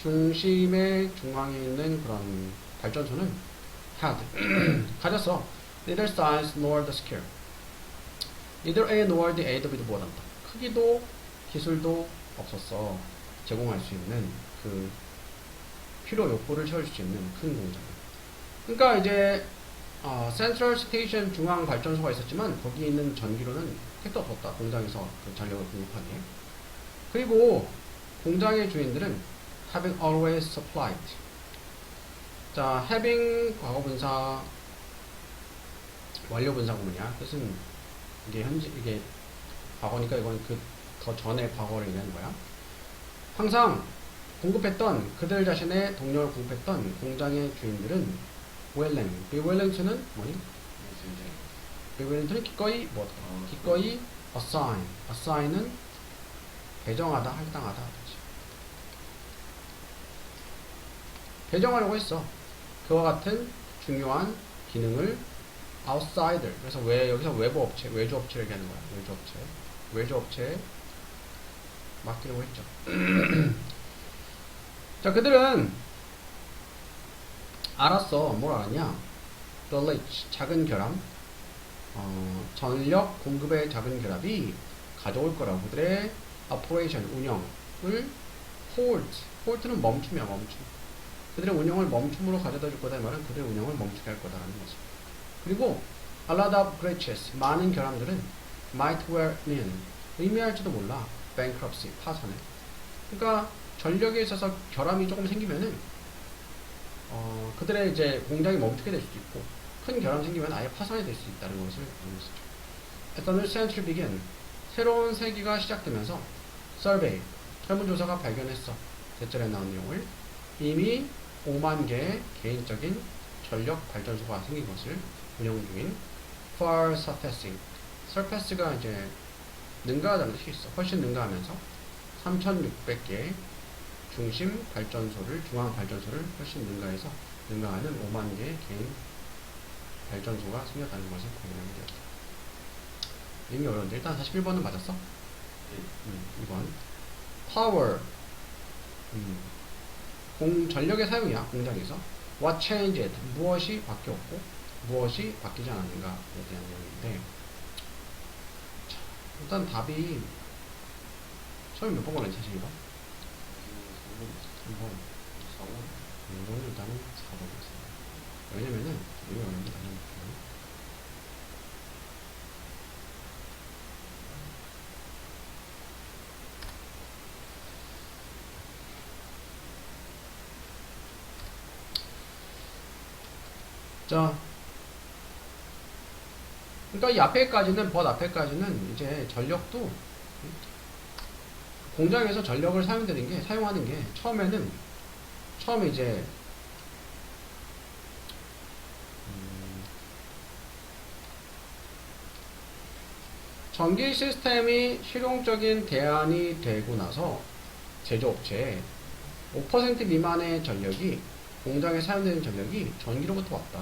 중심의 중앙에 있는 그런 발전소는 had 가졌어. neither size nor the scale. neither A nor the AW도 못한다. 크기도 기술도 없었어. 제공할 수 있는 그 필요 욕구를 채울 수 있는 큰 공장. 그러니까 이제 센트럴 스테이션 중앙 발전소가 있었지만 거기 있는 전기로는 택도 없었다. 공장에서 그 전력을 공급하기에. 그리고 공장의 주인들은 having always supplied. 자, having 과거분사 완료분사 구문이야. 뜻은 이게 과거니까 이건 그 더 전의 과거를 얘기하는 거야. 항상 공급했던 그들 자신의 동력을 공급했던 공장의 주인들은 beWilling는 뭐니? beWilling는 기꺼이 기꺼이 assign은 배정하다, 할당하다. 배정하려고 했어. 그와 같은 중요한 기능을 outsider. 그래서 여기서 외부업체, 외주업체를 얘기하는 거야. 외주업체에 맡기려고 했죠. 자, 그들은 알았어. 뭘 알았냐? The leach, 작은 결함. 전력 공급의 작은 결합이 가져올 거라고. 그들의 operation, 운영을 halt는 멈춤이야, 멈춤. 그들의 운영을 멈춤으로 가져다 줄 거다. 이 말은 그들의 운영을 멈추게 할 거다라는 거지. 그리고 a lot of glitches, 많은 결함들은 might well mean, 의미할지도 몰라. bankruptcy, 파산을. 그러니까 전력에 있어서 결함이 조금 생기면은 그들의 이제 공장이 멈추게 될 수도 있고, 큰 결함 생기면 아예 파산이 될 수 있다는 것을 알려주죠. At the new century began, 새로운 세기가 시작되면서 survey, 설문조사가 발견했어. 대절에 나온 내용을 이미 5만 개의 개인적인 전력 발전소가 생긴 것을 운영 중인 for surfacing. surface가 이제 능가하다는 뜻이 있어. 훨씬 능가하면서 3,600개 중심 발전소를, 중앙 발전소를 훨씬 능가해서 능가하는 5만 개의 개인 발전소가 생겼다는 것을 공유하게 되었다. 이미 어려운데 일단 41번은 맞았어? 2번 power 전력의 사용이야. 공장에서 what changed 무엇이 바뀌었고 무엇이 바뀌지 않았는가에 대한 내용인데, 자, 일단 답이 처음에 몇 번 걸렸지 사실 이거? 3번. 이거는 일단은 4번이었어요. 왜냐면은 이게 어려운데 다시 한번 볼게요. 자, 그러니까 이 앞에까지는, 벗 앞에까지는 이제 전력도 공장에서 전력을 사용하는 게 처음에 이제 전기 시스템이 실용적인 대안이 되고 나서 제조업체에 5% 미만의 전력이, 공장에 사용되는 전력이 전기로부터 왔다.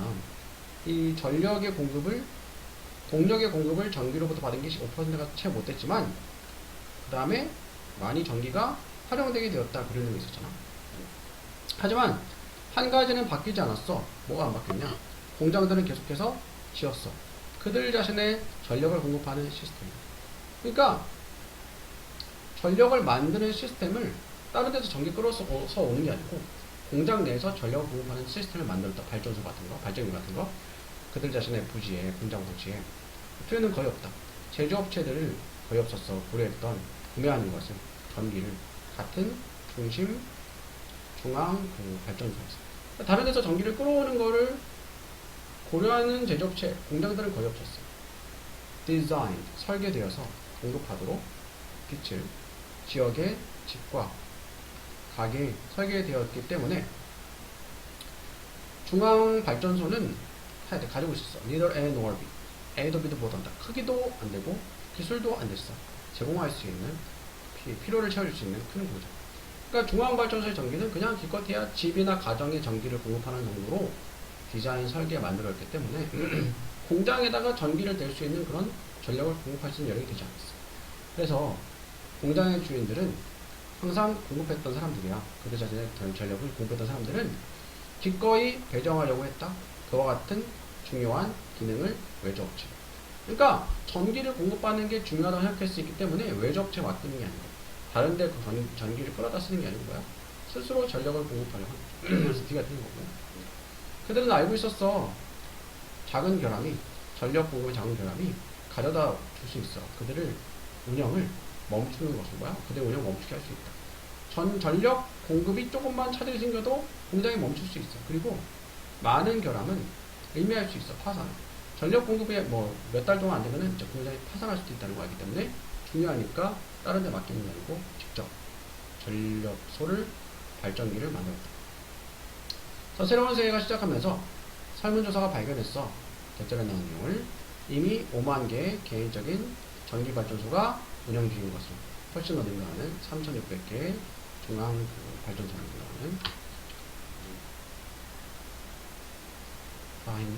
이 전력의 공급을, 동력의 공급을 전기로부터 받은 게 5%가 채 못됐지만 그 다음에 많이 전기가 활용되게 되었다, 그런 내용이 있었잖아. 하지만 한 가지는 바뀌지 않았어. 뭐가 안 바뀌었냐? 공장들은 계속해서 지었어. 그들 자신의 전력을 공급하는 시스템. 그러니까 전력을 만드는 시스템을 다른 데서 전기 끌어서 오는 게 아니고 공장 내에서 전력을 공급하는 시스템을 만들었다. 발전소 같은 거, 발전기 같은 거. 그들 자신의 부지에, 공장 부지에. 표현은 거의 없다. 제조업체들을 거의 없었어. 고려했던, 구매하는 것은 전기를 같은 중심, 중앙 발전소에서. 다른 데서 전기를 끌어오는 거를 고려하는 제조업체, 공장들은 거의 없었어. designed, 설계되어서 공급하도록 빛을 지역의 집과 가게에 설계되었기 때문에 중앙 발전소는 가지고 있었어. neither A nor B. A도 B도 못한다. 크기도 안 되고 기술도 안 됐어. 제공할 수 있는, 필요를 채워줄 수 있는 큰 공장. 그러니까 중앙 발전소의 전기는 그냥 기껏해야 집이나 가정에 전기를 공급하는 정도로 디자인 설계에 만들어졌기 때문에 공장에다가 전기를 낼 수 있는 그런 전력을 공급할 수 있는 여력이 되지 않았어. 그래서 공장의 주인들은 항상 공급했던 사람들이야. 그들 자신의 전력을 공급했던 사람들은 기꺼이 배정하려고 했다. 그와 같은 중요한 기능을 외주업체. 그러니까 전기를 공급하는 게 중요하다고 생각할 수 있기 때문에 외주업체에 맡기는 게 아니고 다른 데 전기를 끌어다 쓰는 게 아니고 뭐야? 스스로 전력을 공급하려고 하는 거죠. 그래서 D가 되는 거고. 그들은 알고 있었어. 작은 결함이, 전력 공급의 작은 결함이 가져다 줄 수 있어. 그들을 운영을 멈추는 것은 뭐야? 그들의 운영을 멈추게 할 수 있다. 전력 공급이 조금만 차질이 생겨도 공장이 멈출 수 있어. 그리고 많은 결함은 의미할 수 있어. 파산. 전력 공급이 뭐 몇 달 동안 안 되면은 이제 공장이 파산할 수도 있다는 거 알기 때문에 중요하니까 다른 데 맡기는 게 아니고 직접 전력소를, 발전기를 만들었다. 그래서 새로운 세계가 시작하면서 설문조사가 발견했어. 대절에 나온 내용을 이미 5만 개의 개인적인 전기발전소가 운영 중인 것을 훨씬 더 능가하는 3,600개의 중앙 발전소를 능가하는 다 있는